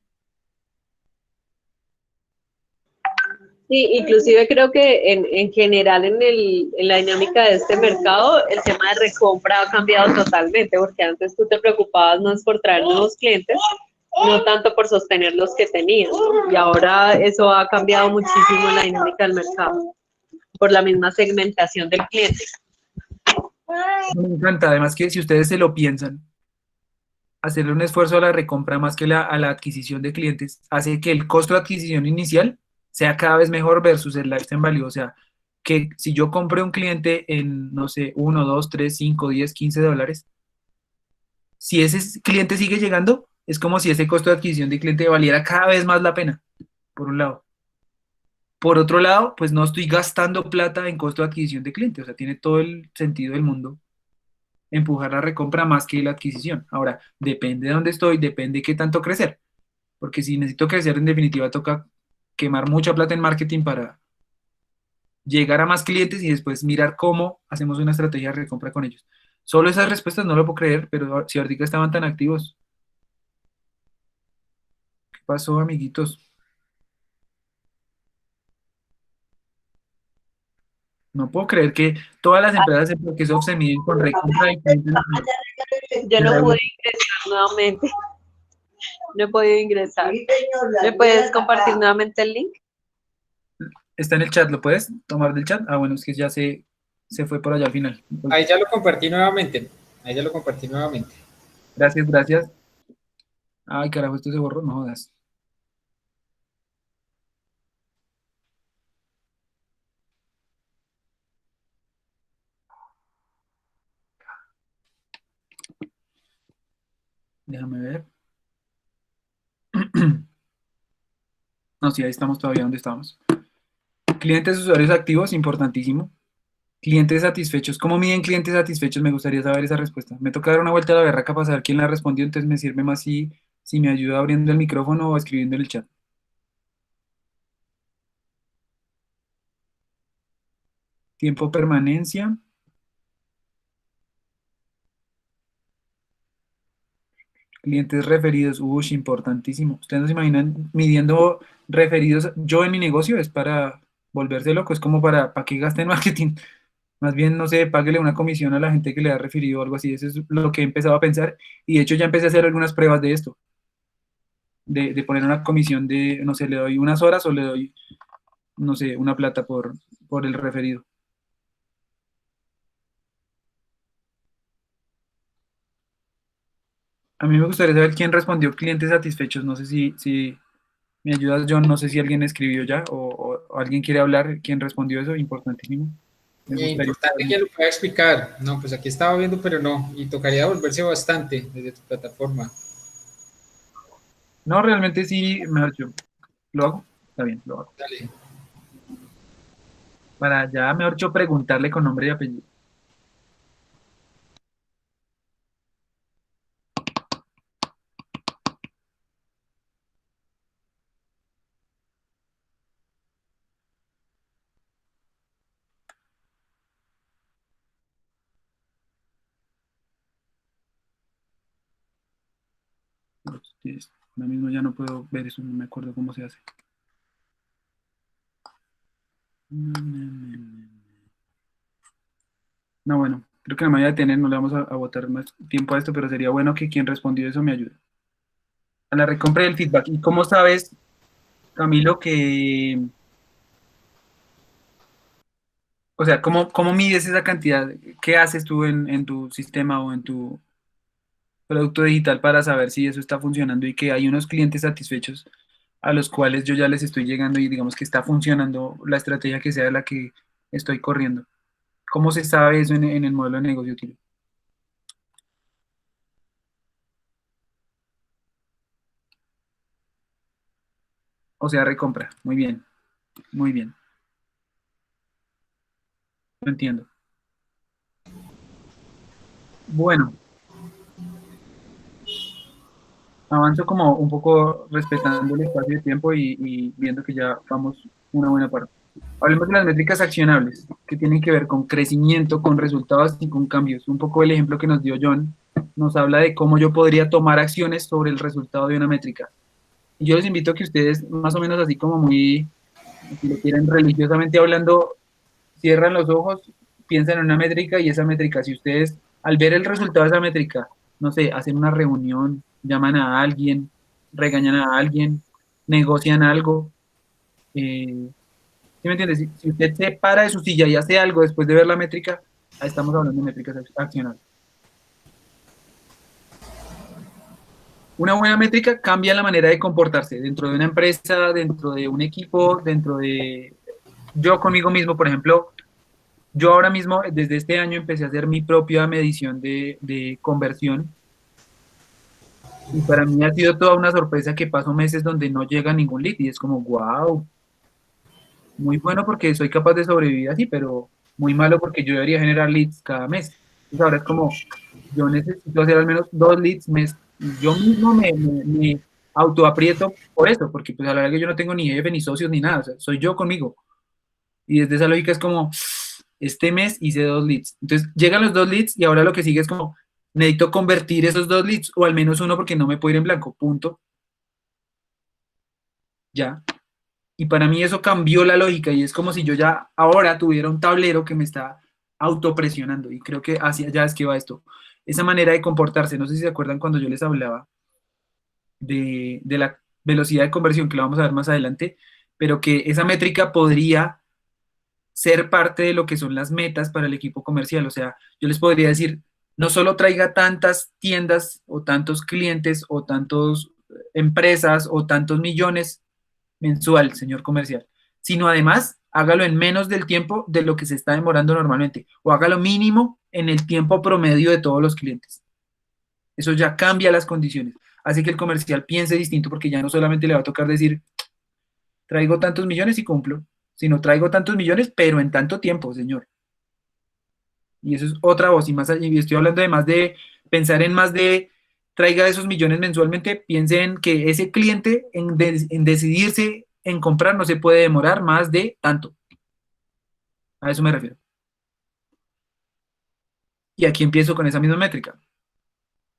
S3: Sí, inclusive creo que en general en la dinámica de este mercado el tema de recompra ha cambiado totalmente, porque antes tú te preocupabas más por traer nuevos clientes, no tanto por sostener los que tenías, ¿no? Y ahora eso ha cambiado muchísimo la dinámica del mercado, por la misma segmentación del cliente.
S1: Me encanta, además que si ustedes se lo piensan, hacerle un esfuerzo a la recompra más que a la adquisición de clientes hace que el costo de adquisición inicial sea cada vez mejor versus el lifetime value. O sea, que si yo compré un cliente en, no sé, 1, 2, 3, 5, 10, $15, si ese cliente sigue llegando, es como si ese costo de adquisición de cliente valiera cada vez más la pena, por un lado. Por otro lado, pues no estoy gastando plata en costo de adquisición de cliente, o sea, tiene todo el sentido del mundo empujar la recompra más que la adquisición. Ahora, depende de dónde estoy, depende de qué tanto crecer, porque si necesito crecer, en definitiva, toca quemar mucha plata en marketing para llegar a más clientes y después mirar cómo hacemos una estrategia de recompra con ellos. Solo esas respuestas no lo puedo creer, pero si ahorita estaban tan activos, ¿qué pasó, amiguitos? No puedo creer que todas las empresas en Microsoft se miden con recompra y
S3: Yo no pude ingresar nuevamente, no he podido ingresar. ¿Me puedes compartir nuevamente el link?
S1: está en el chat, ¿lo puedes tomar del chat? Ah, bueno, es que ya se fue por allá al final.
S2: Ahí ya lo compartí nuevamente. Ahí ya lo compartí nuevamente.
S1: Gracias, gracias. Ay, carajo, esto se borró, no jodas. Déjame ver. No, sí, ahí estamos todavía donde estamos. Clientes, usuarios activos, importantísimo. Clientes satisfechos. ¿Cómo miden clientes satisfechos? Me gustaría saber esa respuesta. Me toca dar una vuelta a la berraca para saber quién la respondió, entonces me sirve más Si me ayuda abriendo el micrófono o escribiendo en el chat. Tiempo permanencia. Clientes referidos. Uy, importantísimo. Ustedes no se imaginan midiendo referidos. Yo en mi negocio es para volverse loco. Es como para que gaste en marketing. Más bien, no sé, páguele una comisión a la gente que le ha referido o algo así. Eso es lo que he empezado a pensar. Y de hecho ya empecé a hacer algunas pruebas de esto. De poner una comisión de, no sé, le doy unas horas o le doy, no sé, una plata por el referido. A mí me gustaría saber quién respondió clientes satisfechos. No sé si me ayudas, John. No sé si alguien escribió ya o alguien quiere hablar. ¿Quién respondió eso? Importantísimo. Me gustaría
S2: Importante
S1: saber.
S2: que lo pueda explicar. No, pues aquí estaba viendo, pero no. Y tocaría volverse bastante desde tu plataforma.
S1: No, realmente sí, mejor yo. ¿Lo hago? Está bien, lo hago.
S2: Dale.
S1: Para ya, mejor yo, preguntarle con nombre y apellido. Ahora mismo ya no puedo ver eso, no me acuerdo cómo se hace. No, bueno, creo que no me voy a detener, no le vamos a botar más tiempo a esto, pero sería bueno que quien respondió eso me ayude. A la recompra del feedback. ¿Y cómo sabes, Camilo, o sea, cómo mides esa cantidad? ¿Qué haces tú en tu sistema o en tu producto digital para saber si eso está funcionando y que hay unos clientes satisfechos a los cuales yo ya les estoy llegando y digamos que está funcionando la estrategia que sea la que estoy corriendo? ¿Cómo se sabe eso en el modelo de negocio tuyo? O sea, recompra. Muy bien, muy bien. Lo entiendo. Bueno, avanzo como un poco respetando el espacio de tiempo y viendo que ya vamos una buena parte. Hablemos de las métricas accionables, que tienen que ver con crecimiento, con resultados y con cambios. Un poco el ejemplo que nos dio John nos habla de cómo yo podría tomar acciones sobre el resultado de una métrica. Y yo les invito a que ustedes, más o menos así como muy, si lo quieren religiosamente hablando, cierran los ojos, piensan en una métrica y esa métrica, si ustedes al ver el resultado de esa métrica, no sé, hacen una reunión, llaman a alguien, regañan a alguien, negocian algo, ¿sí me entiendes? Si usted se para de su silla y hace algo después de ver la métrica, ahí estamos hablando de métricas accionables. Una buena métrica cambia la manera de comportarse dentro de una empresa, dentro de un equipo, dentro de yo conmigo mismo, por ejemplo. Yo ahora mismo, desde este año, empecé a hacer mi propia medición de conversión y para mí ha sido toda una sorpresa que paso meses donde no llega ningún lead y es como, wow, muy bueno porque soy capaz de sobrevivir así, pero muy malo porque yo debería generar leads cada mes. Entonces ahora es como, yo necesito hacer al menos 2 leads mes y yo mismo me autoaprieto por eso, porque pues a la verdad que yo no tengo ni jefe, ni socios, ni nada, o sea, soy yo conmigo. Y desde esa lógica es como, este mes hice 2 leads. Entonces llegan los 2 leads y ahora lo que sigue es como, necesito convertir esos 2 leads o al menos uno porque no me puedo ir en blanco, punto, ya. Y para mí eso cambió la lógica y es como si yo ya ahora tuviera un tablero que me está autopresionando y creo que hacia allá es que va esto. Esa manera de comportarse, no sé si se acuerdan cuando yo les hablaba de la velocidad de conversión, que lo vamos a ver más adelante, pero que esa métrica podría ser parte de lo que son las metas para el equipo comercial. O sea, yo les podría decir, no solo traiga tantas tiendas o tantos clientes o tantas empresas o tantos millones mensual, señor comercial, sino además hágalo en menos del tiempo de lo que se está demorando normalmente o hágalo mínimo en el tiempo promedio de todos los clientes. Eso ya cambia las condiciones. Así que el comercial piense distinto porque ya no solamente le va a tocar decir, traigo tantos millones y cumplo, sino traigo tantos millones, pero en tanto tiempo, señor. Y eso es otra voz, y más allá, y estoy hablando de más de pensar en más de traiga esos millones mensualmente, piense en que ese cliente en decidirse en comprar no se puede demorar más de tanto. A eso me refiero. Y aquí empiezo con esa misma métrica.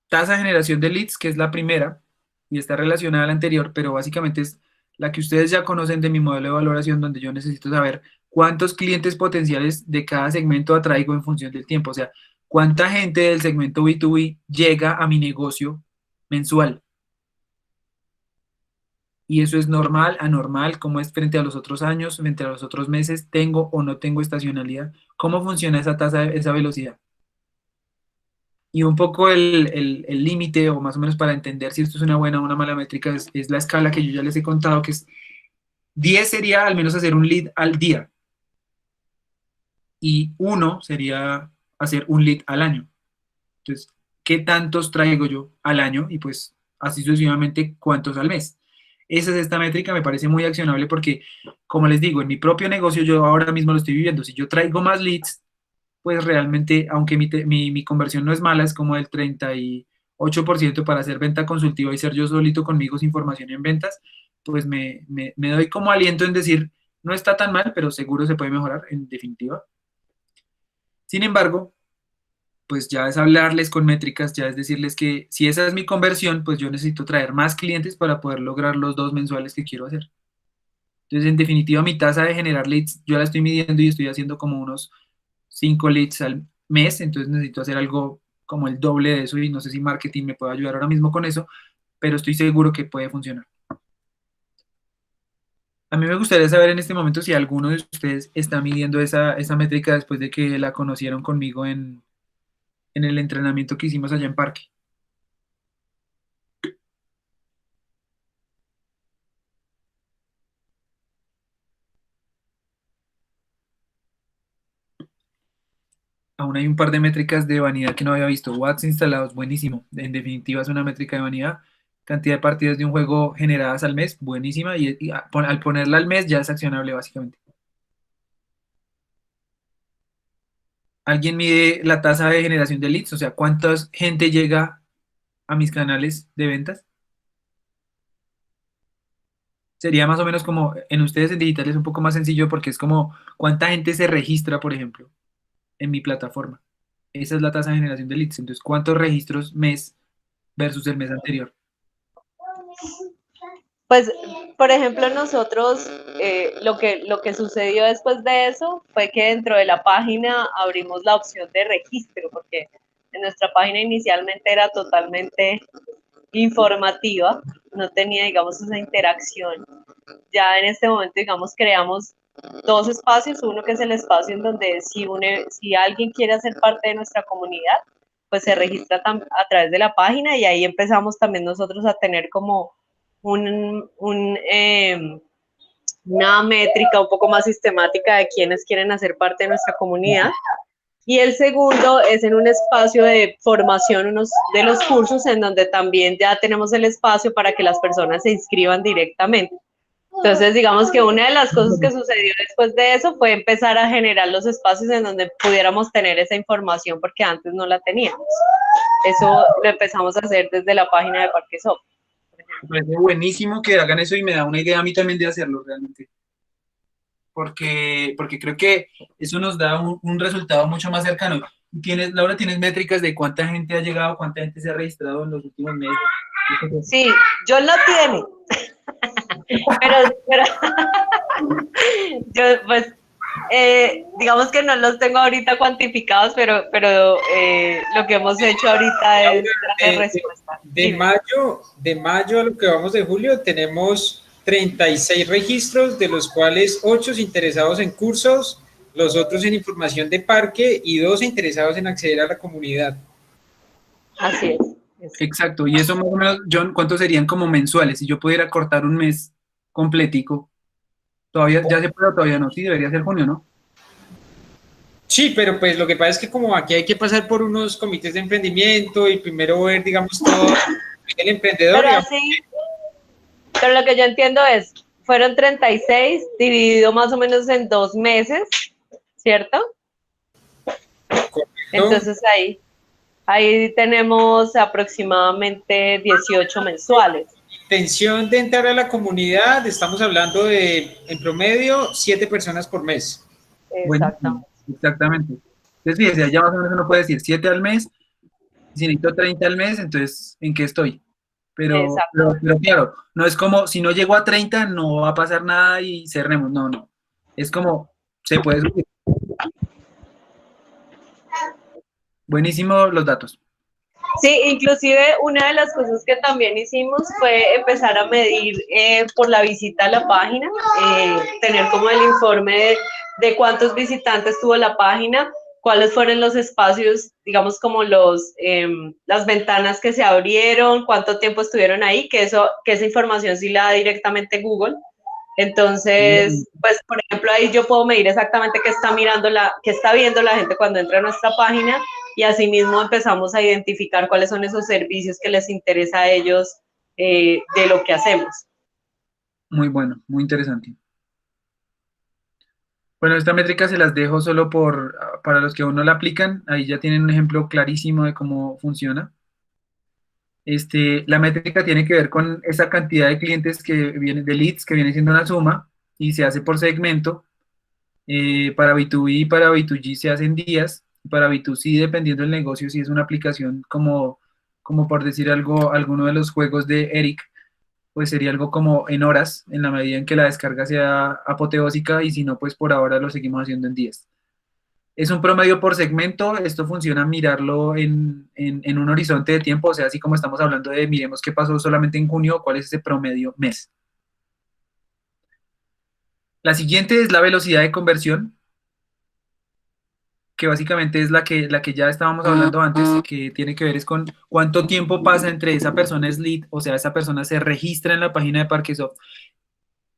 S1: Tasa de generación de leads, que es la primera y está relacionada a la anterior, pero básicamente es la que ustedes ya conocen de mi modelo de valoración, donde yo necesito saber cuántos clientes potenciales de cada segmento atraigo en función del tiempo. O sea, cuánta gente del segmento B2B llega a mi negocio mensual. Y eso es normal, anormal, cómo es frente a los otros años, frente a los otros meses, tengo o no tengo estacionalidad, cómo funciona esa tasa, esa velocidad. Y un poco el límite, o más o menos para entender si esto es una buena o una mala métrica, es la escala que yo ya les he contado, que es 10 sería al menos hacer un lead al día, y 1 sería hacer un lead al año. Entonces, ¿qué tantos traigo yo al año? Y pues así sucesivamente, ¿cuántos al mes? Esa es esta métrica, me parece muy accionable porque, como les digo, en mi propio negocio yo ahora mismo lo estoy viviendo. Si yo traigo más leads, pues realmente, aunque mi conversión no es mala, es como el 38% para hacer venta consultiva y ser yo solito conmigo sin formación en ventas, pues me doy como aliento en decir, no está tan mal, pero seguro se puede mejorar en definitiva. Sin embargo, pues ya es hablarles con métricas, ya es decirles que si esa es mi conversión, pues yo necesito traer más clientes para poder lograr los 2 mensuales que quiero hacer. Entonces, en definitiva, mi tasa de generar leads, yo la estoy midiendo y estoy haciendo como unos 5 leads al mes, entonces necesito hacer algo como el doble de eso y no sé si marketing me puede ayudar ahora mismo con eso, pero estoy seguro que puede funcionar. A mí me gustaría saber en este momento si alguno de ustedes está midiendo esa métrica después de que la conocieron conmigo en el entrenamiento que hicimos allá en Parque. Aún hay un par de métricas de vanidad que no había visto. Watts instalados, buenísimo. En definitiva es una métrica de vanidad. Cantidad de partidas de un juego generadas al mes, buenísima. Y al ponerla al mes ya es accionable básicamente. ¿Alguien mide la tasa de generación de leads? O sea, ¿cuánta gente llega a mis canales de ventas? Sería más o menos como en ustedes en digital es un poco más sencillo porque es como cuánta gente se registra, por ejemplo, en mi plataforma. Esa es la tasa de generación de leads. Entonces, ¿cuántos registros mes versus el mes anterior?
S3: Pues, por ejemplo, nosotros, lo que sucedió después de eso fue que dentro de la página abrimos la opción de registro, porque en nuestra página inicialmente era totalmente informativa, no tenía, digamos, esa interacción. Ya en este momento, digamos, creamos 2 espacios, uno que es el espacio en donde si alguien quiere hacer parte de nuestra comunidad, pues se registra a través de la página y ahí empezamos también nosotros a tener como una métrica un poco más sistemática de quienes quieren hacer parte de nuestra comunidad. Y el segundo es en un espacio de formación, unos de los cursos en donde también ya tenemos el espacio para que las personas se inscriban directamente. Entonces, digamos que una de las cosas que sucedió después de eso fue empezar a generar los espacios en donde pudiéramos tener esa información porque antes no la teníamos. Eso lo empezamos a hacer desde la página de Parquesoft.
S1: Me parece buenísimo que hagan eso y me da una idea a mí también de hacerlo realmente. Porque creo que eso nos da un resultado mucho más cercano. Laura, ¿tienes métricas de cuánta gente ha llegado, cuánta gente se ha registrado en los últimos meses?
S3: Sí, John lo tiene. pero yo, pues, digamos que no los tengo ahorita cuantificados, pero lo que hemos hecho ahorita es darle respuesta.
S2: De mayo a lo que vamos de julio, tenemos 36 registros, de los cuales 8 interesados en cursos, los otros en información de parque y 2 interesados en acceder a la comunidad.
S3: Así es.
S1: Exacto, y eso más o menos, John, ¿cuántos serían como mensuales? Si yo pudiera cortar un mes completico, todavía, ya se puede o todavía no, sí, debería ser junio, ¿no?
S2: Sí, pero pues lo que pasa es que como aquí hay que pasar por unos comités de emprendimiento y primero ver, digamos, todo el emprendedor.
S3: Pero así, pero lo que yo entiendo es, fueron 36 dividido más o menos en 2 meses, ¿cierto?
S2: Correcto.
S3: Entonces ahí. Ahí tenemos aproximadamente 18 mensuales.
S2: Intención de entrar a la comunidad, estamos hablando de, en promedio, 7 personas por mes.
S1: Buenísimo,
S3: Exactamente.
S1: exactamente. Entonces, fíjese, ya más o menos uno puede decir 7 al mes, si necesito 30 al mes, entonces, ¿en qué estoy?
S3: Exactamente.
S1: Pero claro, no es como, si no llego a 30 no va a pasar nada y cerremos, no, no. Es como, se puede subir. Buenísimo los datos.
S3: Sí, inclusive una de las cosas que también hicimos fue empezar a medir por la visita a la página, tener como el informe de cuántos visitantes tuvo la página, cuáles fueron los espacios, digamos como las ventanas que se abrieron, cuánto tiempo estuvieron ahí, que esa información sí la da directamente Google. Entonces, pues, por ejemplo, ahí yo puedo medir exactamente qué está viendo la gente cuando entra a nuestra página y asimismo empezamos a identificar cuáles son esos servicios que les interesa a ellos de lo que hacemos.
S1: Muy bueno, muy interesante. Bueno, esta métrica se las dejo solo para los que aún no la aplican. Ahí ya tienen un ejemplo clarísimo de cómo funciona. La métrica tiene que ver con esa cantidad de clientes que vienen, de leads, que viene siendo una suma y se hace por segmento. Para B2B y para B2G se hacen días. Para B2C, dependiendo del negocio, si es una aplicación como por decir algo, alguno de los juegos de Eric, pues sería algo como en horas, en la medida en que la descarga sea apoteósica y si no, pues por ahora lo seguimos haciendo en días. Es un promedio por segmento, esto funciona mirarlo en un horizonte de tiempo, o sea, así como estamos hablando de miremos qué pasó solamente en junio, cuál es ese promedio mes. La siguiente es la velocidad de conversión, que básicamente es la que ya estábamos hablando antes, que tiene que ver es con cuánto tiempo pasa entre esa persona es lead, o sea, esa persona se registra en la página de Parquesoft,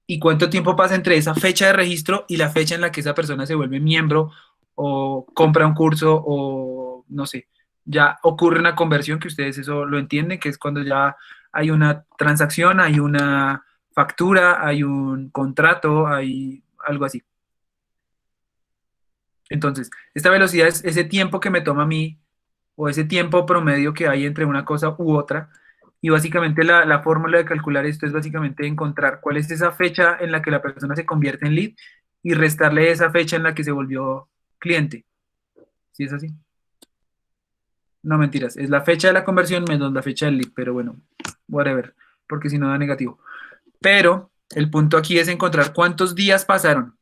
S1: y cuánto tiempo pasa entre esa fecha de registro y la fecha en la que esa persona se vuelve miembro o compra un curso o no sé, ya ocurre una conversión que ustedes eso lo entienden, que es cuando ya hay una transacción, hay una factura, hay un contrato, hay algo así. Entonces, esta velocidad es ese tiempo que me toma a mí o ese tiempo promedio que hay entre una cosa u otra. Y básicamente la fórmula de calcular esto es básicamente encontrar cuál es esa fecha en la que la persona se convierte en lead y restarle esa fecha en la que se volvió cliente. ¿Sí es así? No, mentiras. Es la fecha de la conversión menos la fecha del lead, pero bueno, whatever, porque si no da negativo. Pero el punto aquí es encontrar cuántos días pasaron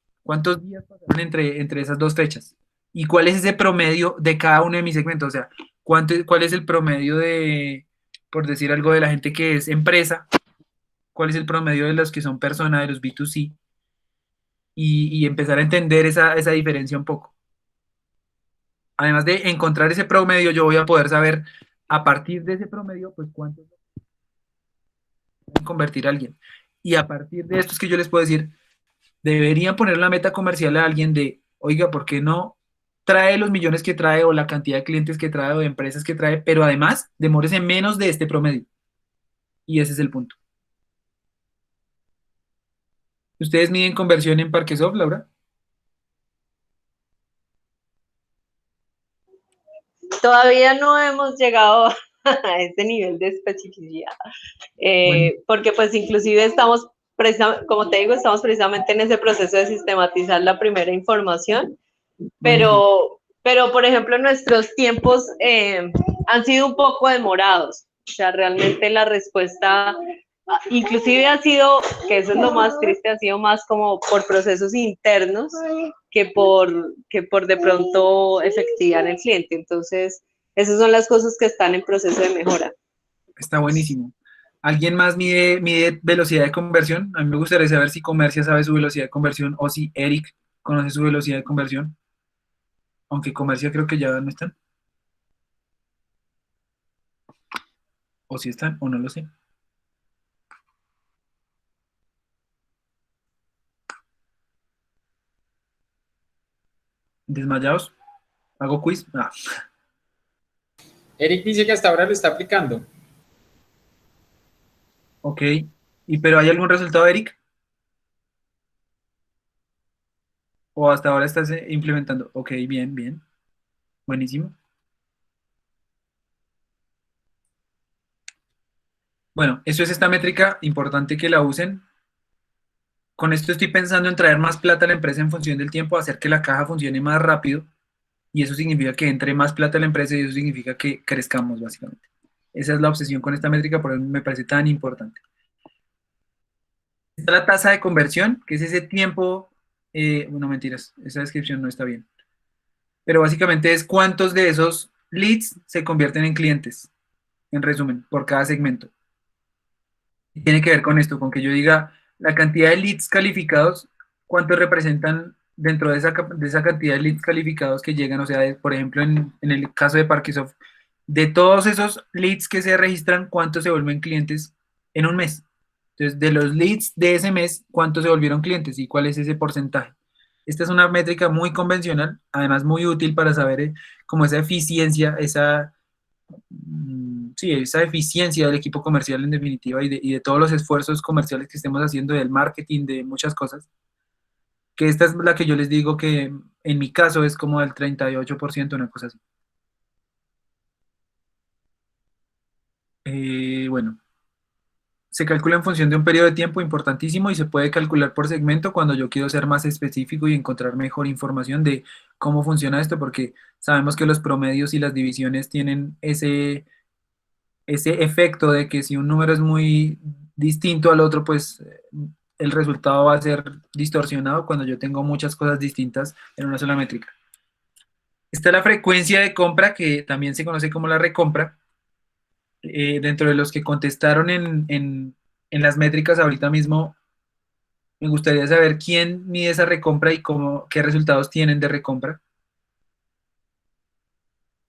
S1: entre esas dos fechas y cuál es ese promedio de cada uno de mis segmentos. O sea, cuál es el promedio de, por decir algo, de la gente que es empresa, cuál es el promedio de los que son personas, de los B2C, y empezar a entender esa diferencia un poco. Además de encontrar ese promedio, yo voy a poder saber a partir de ese promedio, pues cuánto convertir a alguien. Y a partir de esto es que yo les puedo decir, deberían poner la meta comercial a alguien de, oiga, ¿por qué no trae los millones que trae o la cantidad de clientes que trae o de empresas que trae, pero además demórese menos de este promedio? Y ese es el punto. ¿Ustedes miden conversión en Parquesoft, Laura?
S3: Todavía no hemos llegado a ese nivel de especificidad,
S1: Bueno,
S3: porque pues inclusive como te digo, estamos precisamente en ese proceso de sistematizar la primera información,
S1: buenísimo.
S3: pero por ejemplo nuestros tiempos han sido un poco demorados, o sea, realmente la respuesta inclusive ha sido, que eso es lo más triste, ha sido más como por procesos internos que por de pronto efectividad en el cliente. Entonces, esas son las cosas que están en proceso de mejora.
S1: Está buenísimo. ¿Alguien más mide velocidad de conversión? A mí me gustaría saber si Comercia sabe su velocidad de conversión o si Eric conoce su velocidad de conversión, aunque Comercia creo que ya no están, o si están, o no lo sé. ¿Desmayados? ¿Hago quiz? Ah,
S2: Eric dice que hasta ahora lo está aplicando.
S1: ok. Pero hay algún resultado, Eric? ¿O hasta ahora estás implementando? Ok, bien, bien. Buenísimo. Bueno, eso es esta métrica, importante que la usen. Con esto estoy pensando en traer más plata a la empresa en función del tiempo, hacer que la caja funcione más rápido, y eso significa que entre más plata a la empresa y eso significa que crezcamos, básicamente. Esa es la obsesión con esta métrica, por eso me parece tan importante. Está la tasa de conversión, que es ese tiempo, bueno, mentiras, esa descripción no está bien, pero básicamente es cuántos de esos leads se convierten en clientes, en resumen, por cada segmento. Y tiene que ver con esto, con que yo diga la cantidad de leads calificados, cuántos representan dentro de esa cantidad de leads calificados que llegan, o sea, por ejemplo, en el caso de Parquesoft, de todos esos leads que se registran, cuántos se vuelven clientes en un mes. Entonces, de los leads de ese mes, ¿cuántos se volvieron clientes y cuál es ese porcentaje? Esta es una métrica muy convencional, además muy útil para saber cómo esa eficiencia, sí, esa eficiencia del equipo comercial en definitiva y de todos los esfuerzos comerciales que estemos haciendo, del marketing, de muchas cosas, que esta es la que yo les digo que en mi caso es como del 38%, una cosa así. Bueno, se calcula en función de un periodo de tiempo importantísimo y se puede calcular por segmento cuando yo quiero ser más específico y encontrar mejor información de cómo funciona esto, porque sabemos que los promedios y las divisiones tienen ese efecto de que si un número es muy distinto al otro, pues el resultado va a ser distorsionado cuando yo tengo muchas cosas distintas en una sola métrica. Está la frecuencia de compra, que también se conoce como la recompra. Dentro de los que contestaron en las métricas ahorita mismo, me gustaría saber quién mide esa recompra y qué resultados tienen de recompra,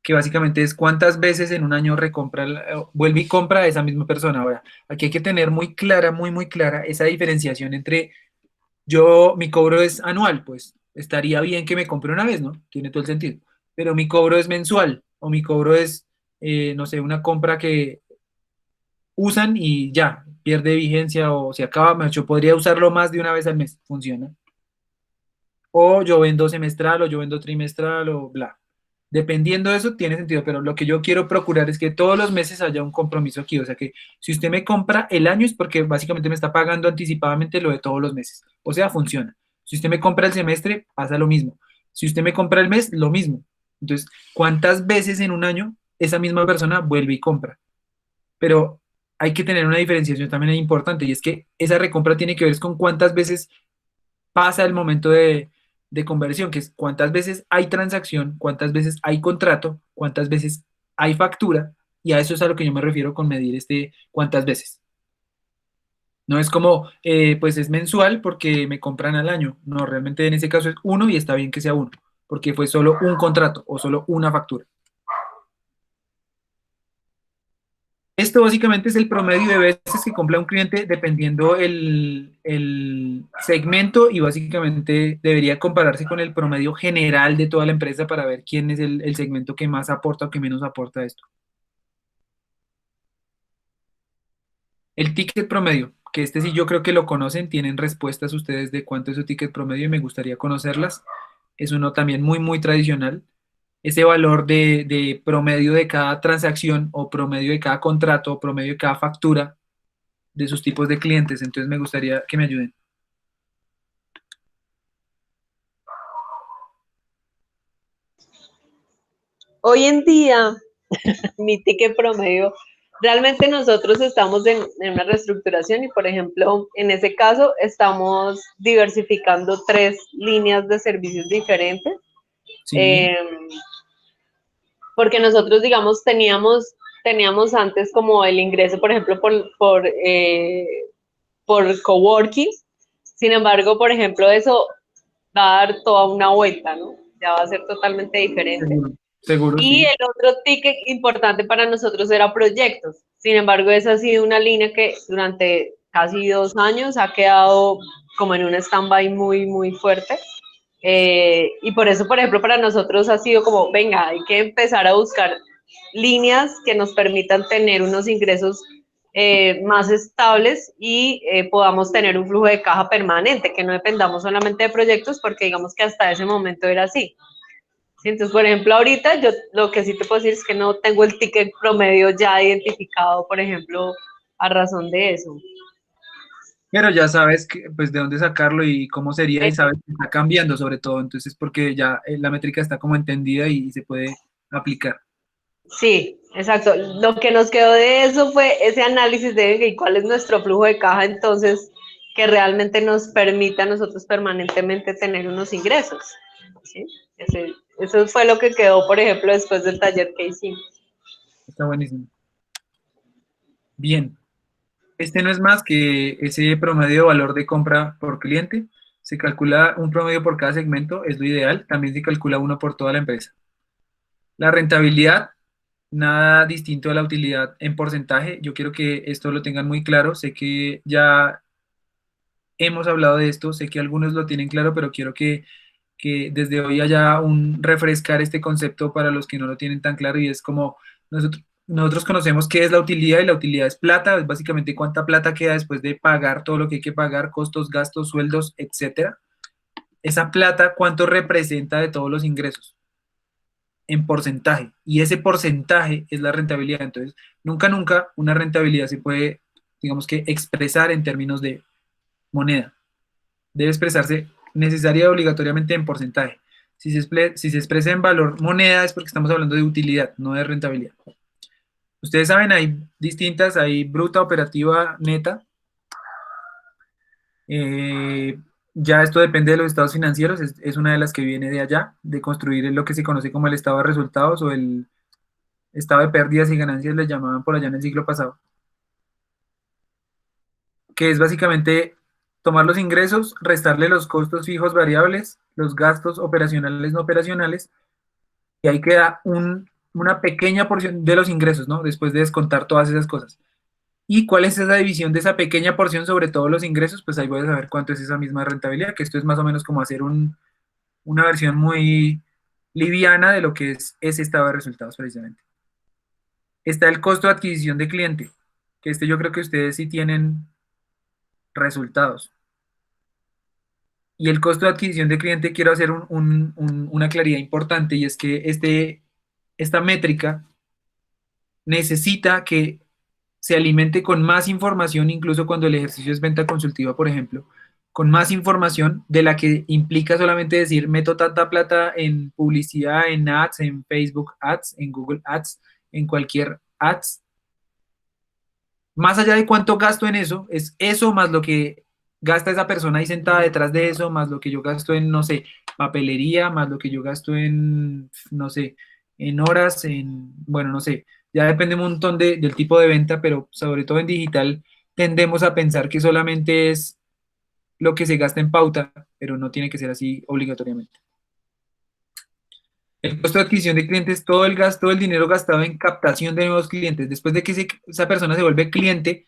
S1: que básicamente es cuántas veces en un año recompra, vuelve y compra a esa misma persona. Ahora, aquí hay que tener muy clara, muy clara esa diferenciación entre mi cobro es anual, pues estaría bien que me compre una vez, ¿no? Tiene todo el sentido. Pero mi cobro es mensual o mi cobro es, no sé, una compra que usan y ya, pierde vigencia o se acaba, yo podría usarlo más de una vez al mes, funciona. O yo vendo semestral o yo vendo trimestral o bla. Dependiendo de eso, tiene sentido, pero lo que yo quiero procurar es que todos los meses haya un compromiso aquí. O sea que si usted me compra el año es porque básicamente me está pagando anticipadamente lo de todos los meses. O sea, funciona. Si usted me compra el semestre, pasa lo mismo. Si usted me compra el mes, lo mismo. Entonces, ¿cuántas veces en un año esa misma persona vuelve y compra? Pero hay que tener una diferenciación también importante y es que esa recompra tiene que ver con cuántas veces pasa el momento de conversión, que es cuántas veces hay transacción, cuántas veces hay contrato, cuántas veces hay factura, y a eso es a lo que yo me refiero con medir cuántas veces. No es como, pues es mensual porque me compran al año. No, realmente en ese caso es uno y está bien que sea uno, porque fue solo un contrato o solo una factura. Esto básicamente es el promedio de veces que compra un cliente dependiendo el segmento y básicamente debería compararse con el promedio general de toda la empresa para ver quién es el segmento que más aporta o que menos aporta esto. El ticket promedio, que este sí yo creo que lo conocen, tienen respuestas ustedes de cuánto es su ticket promedio y me gustaría conocerlas. Es uno también muy tradicional. Ese valor de promedio de cada transacción o promedio de cada contrato o promedio de cada factura de sus tipos de clientes. Entonces me gustaría que me ayuden.
S3: Hoy en día, mi ticket promedio, realmente nosotros estamos en una reestructuración y, por ejemplo, en ese caso estamos diversificando 3 líneas de servicios diferentes.
S1: Sí,
S3: Eh, porque nosotros, digamos, teníamos antes como el ingreso, por ejemplo, por coworking. Sin embargo, por ejemplo, eso va a dar toda una vuelta, ¿no? Ya va a ser totalmente diferente.
S1: seguro, seguro,
S3: Y
S1: sí.
S3: el otro ticket importante para nosotros era proyectos. Sin embargo, esa ha sido una línea que durante casi 2 años ha quedado como en un stand-by muy fuerte. Y por eso, por ejemplo, para nosotros ha sido como, venga, hay que empezar a buscar líneas que nos permitan tener unos ingresos más estables y podamos tener un flujo de caja permanente, que no dependamos solamente de proyectos, porque digamos que hasta ese momento era así. Sí, entonces, por ejemplo, ahorita yo lo que sí te puedo decir es que no tengo el ticket promedio ya identificado, por ejemplo, a razón de eso.
S1: Pero ya sabes que, pues, de dónde sacarlo y cómo sería, y
S3: Eso.
S1: sabes que está cambiando sobre todo, entonces porque ya la métrica está como entendida y se puede aplicar.
S3: Sí, exacto. Lo que nos quedó de eso fue ese análisis de venga, ¿y cuál es nuestro flujo de caja entonces que realmente nos permita a nosotros permanentemente tener unos ingresos? ¿Sí? Eso fue lo que quedó, por ejemplo, después del taller que hicimos.
S1: Está buenísimo. Bien, este no es más que ese promedio de valor de compra por cliente. Se calcula un promedio por cada segmento, es lo ideal. También se calcula uno por toda la empresa. La rentabilidad, nada distinto a la utilidad en porcentaje. Yo quiero que esto lo tengan muy claro. Sé que ya hemos hablado de esto, sé que algunos lo tienen claro, pero quiero que desde hoy haya un refrescar este concepto para los que no lo tienen tan claro, y es como nosotros conocemos qué es la utilidad, y la utilidad es plata, es básicamente cuánta plata queda después de pagar todo lo que hay que pagar, costos, gastos, sueldos, etcétera. Esa plata, ¿cuánto representa de todos los ingresos? En porcentaje, y ese porcentaje es la rentabilidad. Entonces, nunca una rentabilidad se puede, digamos que, expresar en términos de moneda. Debe expresarse necesaria y obligatoriamente en porcentaje. Si se expresa en valor moneda es porque estamos hablando de utilidad, no de rentabilidad. Ustedes saben, hay distintas, hay bruta, operativa, neta. Eh, ya esto depende de los estados financieros, es una de las que viene de allá, de construir lo que se conoce como el estado de resultados o el estado de pérdidas y ganancias, le llamaban por allá en el siglo pasado, que es básicamente tomar los ingresos, restarle los costos fijos variables, los gastos operacionales no operacionales, y ahí queda una pequeña porción de los ingresos, ¿no? Después de descontar todas esas cosas. ¿Y cuál es esa división de esa pequeña porción sobre todos los ingresos? Pues ahí voy a saber cuánto es esa misma rentabilidad, que esto es más o menos como hacer una versión muy liviana de lo que es ese estado de resultados precisamente. Está el costo de adquisición de cliente, que yo creo que ustedes sí tienen resultados. Y el costo de adquisición de cliente, quiero hacer una claridad importante, y es que esta métrica necesita que se alimente con más información, incluso cuando el ejercicio es venta consultiva, por ejemplo, con más información de la que implica solamente decir, meto tanta plata en publicidad, en ads, en Facebook ads, en Google ads, en cualquier ads. Más allá de cuánto gasto en eso, es eso más lo que gasta esa persona ahí sentada detrás de eso, más lo que yo gasto en, no sé, papelería, más lo que yo gasto en, no sé, en horas, bueno, no sé, ya depende un montón del tipo de venta, pero sobre todo en digital tendemos a pensar que solamente es lo que se gasta en pauta, pero no tiene que ser así obligatoriamente. El costo de adquisición de clientes, todo el gasto, el dinero gastado en captación de nuevos clientes. Después de que esa persona se vuelve cliente,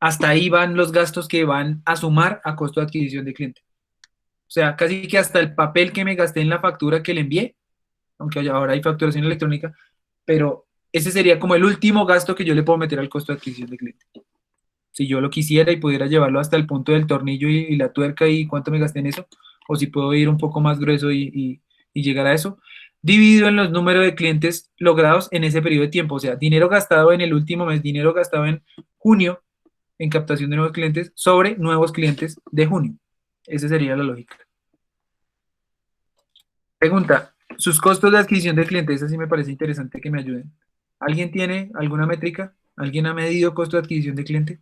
S1: hasta ahí van los gastos que van a sumar a costo de adquisición de cliente. O sea, casi que hasta el papel que me gasté en la factura que le envié, aunque ahora hay facturación electrónica, pero ese sería como el último gasto que yo le puedo meter al costo de adquisición de cliente. Si yo lo quisiera y pudiera llevarlo hasta el punto del tornillo y la tuerca y cuánto me gasté en eso, o si puedo ir un poco más grueso y llegar a eso, dividido en los números de clientes logrados en ese periodo de tiempo. O sea, dinero gastado en el último mes, dinero gastado en junio en captación de nuevos clientes sobre nuevos clientes de junio. Esa sería la lógica. Pregunta, sus costos de adquisición de clientes, esa sí me parece interesante que me ayuden. ¿Alguien tiene alguna métrica? ¿Alguien ha medido costo de adquisición de cliente?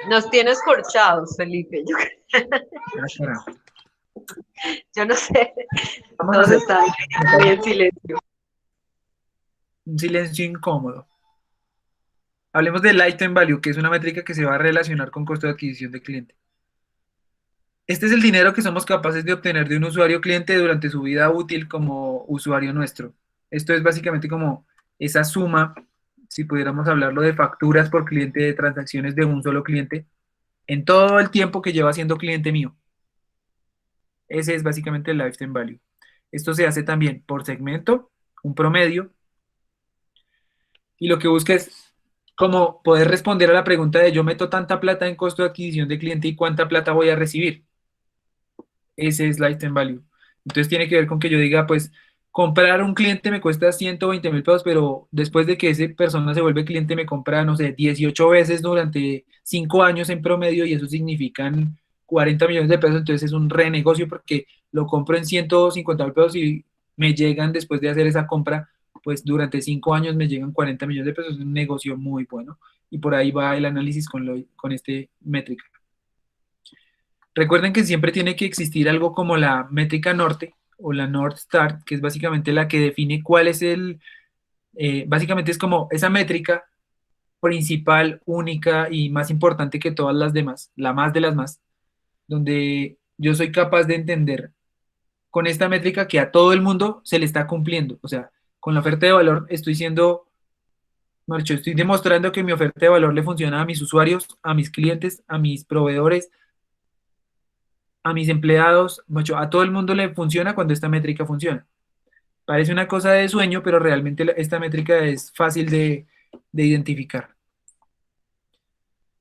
S3: Nos tienes corchados, Felipe.
S1: Ah, carajo.
S3: Yo no sé.
S1: Vamos a
S3: Todos
S1: hacer
S3: están muy en silencio.
S1: un silencio incómodo. Hablemos de lifetime value, que es una métrica que se va a relacionar con costo de adquisición de cliente. Este es el dinero que somos capaces de obtener de un usuario cliente durante su vida útil como usuario nuestro. Esto es básicamente como esa suma, si pudiéramos hablarlo de facturas por cliente, de transacciones de un solo cliente, en todo el tiempo que lleva siendo cliente mío. Ese es básicamente el lifetime value. Esto se hace también por segmento, un promedio, y lo que busca es como poder responder a la pregunta de yo meto tanta plata en costo de adquisición de cliente y cuánta plata voy a recibir. ese es lifetime value. Entonces tiene que ver con que yo diga, pues, comprar un cliente me cuesta 120.000 pesos, pero después de que esa persona se vuelve cliente me compra, no sé, 18 veces durante 5 años en promedio y eso significan 40 millones de pesos, entonces es un renegocio porque lo compro en 150.000 pesos y me llegan después de hacer esa compra, pues durante 5 años me llegan 40 millones de pesos, es un negocio muy bueno y por ahí va el análisis con este métrica. Recuerden que siempre tiene que existir algo como la métrica norte o la North Star, que es básicamente la que define cuál es básicamente es como esa métrica principal, única y más importante que todas las demás, la más de las más, donde yo soy capaz de entender con esta métrica que a todo el mundo se le está cumpliendo. O sea, con la oferta de valor estoy siendo, Marcho, estoy demostrando que mi oferta de valor le funciona a mis usuarios, a mis clientes, a mis proveedores, a mis empleados, mucho, a todo el mundo le funciona cuando esta métrica funciona. Parece una cosa de sueño, pero realmente esta métrica es fácil de identificar.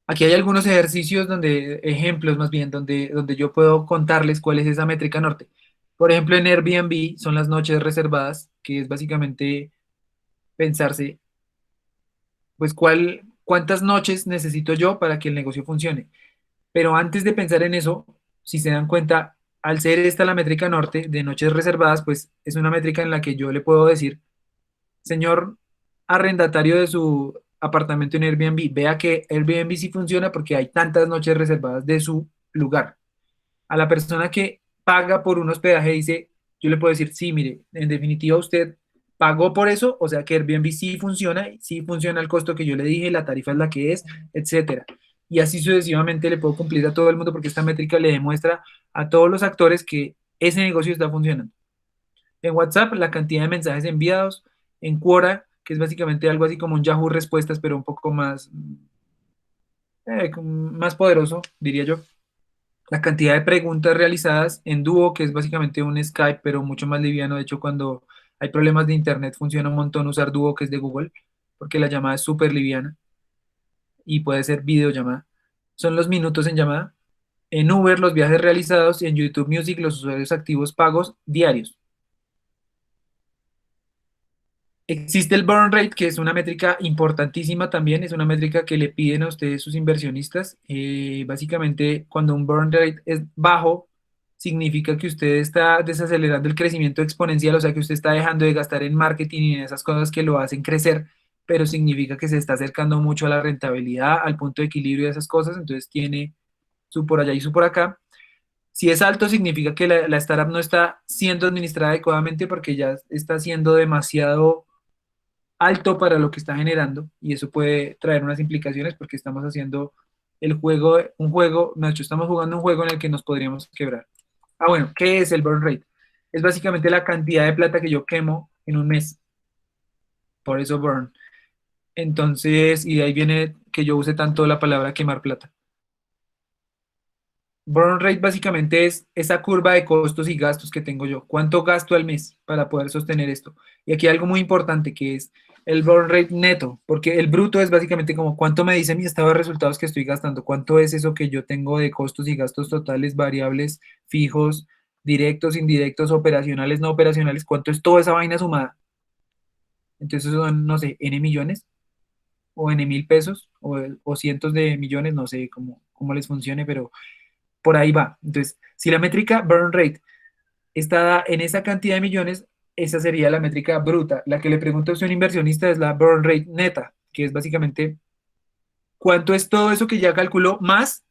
S1: Aquí hay algunos ejercicios ejemplos más bien, donde yo puedo contarles cuál es esa métrica norte. Por ejemplo, en Airbnb son las noches reservadas, que es básicamente pensarse, pues, cuántas noches necesito yo para que el negocio funcione. Pero antes de pensar en eso, si se dan cuenta, al ser esta la métrica norte de noches reservadas, pues es una métrica en la que yo le puedo decir, señor arrendatario de su apartamento en Airbnb, vea que Airbnb sí funciona porque hay tantas noches reservadas de su lugar. A la persona que paga por un hospedaje dice, yo le puedo decir, sí, mire, en definitiva usted pagó por eso, o sea que Airbnb sí funciona el costo que yo le dije, la tarifa es la que es, etcétera. Y así sucesivamente le puedo cumplir a todo el mundo porque esta métrica le demuestra a todos los actores que ese negocio está funcionando. En WhatsApp, la cantidad de mensajes enviados, en Quora, que es básicamente algo así como un Yahoo Respuestas, pero un poco más poderoso, diría yo. La cantidad de preguntas realizadas en Duo, que es básicamente un Skype, pero mucho más liviano. De hecho, cuando hay problemas de internet, funciona un montón usar Duo, que es de Google, porque la llamada es súper liviana y puede ser videollamada. Son los minutos en llamada. En Uber, los viajes realizados y en YouTube Music, los usuarios activos pagos diarios. Existe el burn rate, que es una métrica importantísima también, es una métrica que le piden a ustedes sus inversionistas. Básicamente, cuando un burn rate es bajo, significa que usted está desacelerando el crecimiento exponencial, o sea que usted está dejando de gastar en marketing y en esas cosas que lo hacen crecer, pero significa que se está acercando mucho a la rentabilidad, al punto de equilibrio de esas cosas, entonces tiene su por allá y su por acá. Si es alto, significa que la startup no está siendo administrada adecuadamente porque ya está siendo demasiado alto para lo que está generando y eso puede traer unas implicaciones porque estamos haciendo un juego, Nacho, estamos jugando un juego en el que nos podríamos quebrar. Ah, bueno, ¿qué es el burn rate? Es básicamente la cantidad de plata que yo quemo en un mes, por eso burn. Entonces, y de ahí viene que yo use tanto la palabra quemar plata. Burn rate básicamente es esa curva de costos y gastos que tengo yo. ¿Cuánto gasto al mes para poder sostener esto? Y aquí hay algo muy importante que es el burn rate neto, porque el bruto es básicamente como cuánto me dice mi estado de resultados que estoy gastando, cuánto es eso que yo tengo de costos y gastos totales, variables, fijos, directos, indirectos, operacionales, no operacionales, cuánto es toda esa vaina sumada. Entonces son, no sé, N millones o N mil pesos o cientos de millones, no sé cómo les funcione, pero por ahí va. Entonces, si la métrica burn rate está dada en esa cantidad de millones, esa sería la métrica bruta. La que le pregunta a usted a un inversionista es la burn rate neta, que es básicamente cuánto es todo eso que ya calculó más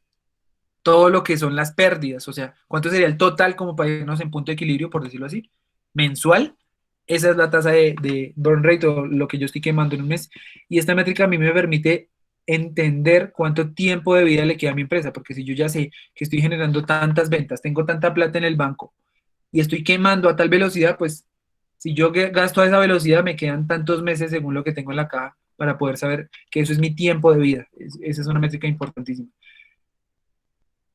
S1: todo lo que son las pérdidas. O sea, cuánto sería el total como para irnos en punto de equilibrio, por decirlo así, mensual. Esa es la tasa de burn rate o lo que yo estoy quemando en un mes. Y esta métrica a mí me permite entender cuánto tiempo de vida le queda a mi empresa, porque si yo ya sé que estoy generando tantas ventas, tengo tanta plata en el banco y estoy quemando a tal velocidad, pues si yo gasto a esa velocidad me quedan tantos meses según lo que tengo en la caja para poder saber que eso es mi tiempo de vida. Esa es una métrica importantísima.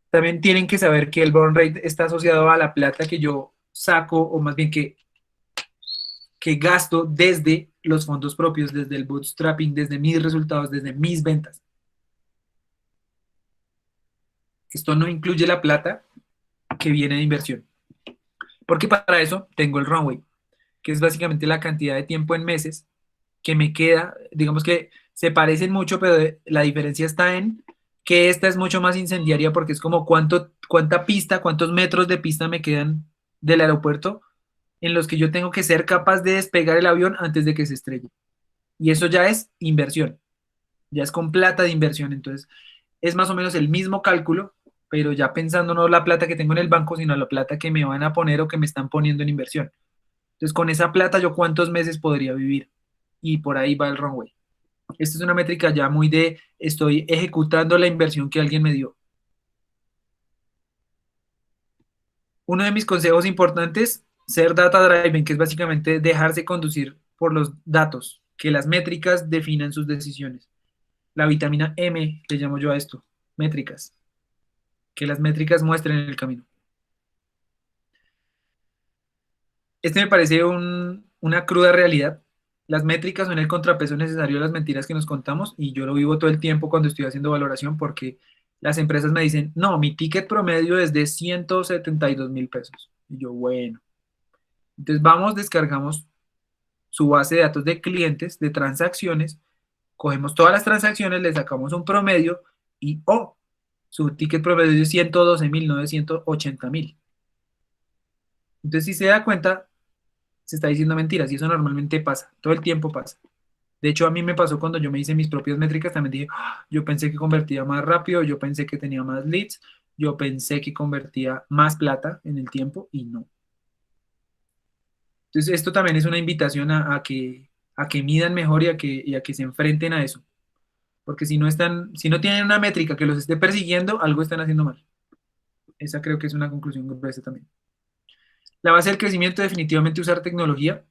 S1: También tienen que saber que el burn rate está asociado a la plata que yo saco, o más bien que gasto desde los fondos propios, desde el bootstrapping, desde mis resultados, desde mis ventas. Esto no incluye la plata que viene de inversión. Porque para eso tengo el runway, que es básicamente la cantidad de tiempo en meses que me queda, digamos que se parecen mucho, pero la diferencia está en que esta es mucho más incendiaria porque es como cuánta pista, cuántos metros de pista me quedan del aeropuerto en los que yo tengo que ser capaz de despegar el avión antes de que se estrelle. Y eso ya es inversión, ya es con plata de inversión. Entonces, es más o menos el mismo cálculo, pero ya pensando no la plata que tengo en el banco, sino la plata que me van a poner o que me están poniendo en inversión. Entonces, con esa plata, ¿yo cuántos meses podría vivir? Y por ahí va el runway. Esta es una métrica ya muy de estoy ejecutando la inversión que alguien me dio. Uno de mis consejos importantes, ser data driven, que es básicamente dejarse conducir por los datos, que las métricas definan sus decisiones. La vitamina M, le llamo yo a esto, métricas, que las métricas muestren el camino. Este me parece una cruda realidad. Las métricas son el contrapeso necesario a las mentiras que nos contamos y yo lo vivo todo el tiempo cuando estoy haciendo valoración porque las empresas me dicen, no, mi ticket promedio es de 172.000 pesos. Y yo, bueno. Entonces vamos, descargamos su base de datos de clientes, de transacciones, cogemos todas las transacciones, le sacamos un promedio y, oh, su ticket promedio es de 112.000, no de 180.000. Entonces, si se da cuenta, se está diciendo mentiras y eso normalmente pasa, todo el tiempo pasa. De hecho, a mí me pasó cuando yo me hice mis propias métricas, también dije, "Ah, yo pensé que convertía más rápido, yo pensé que tenía más leads, yo pensé que convertía más plata en el tiempo y no. Entonces, esto también es una invitación a que midan mejor y a que se enfrenten a eso. Porque si no tienen una métrica que los esté persiguiendo, algo están haciendo mal. Esa creo que es una conclusión gruesa también. La base del crecimiento, definitivamente usar tecnología,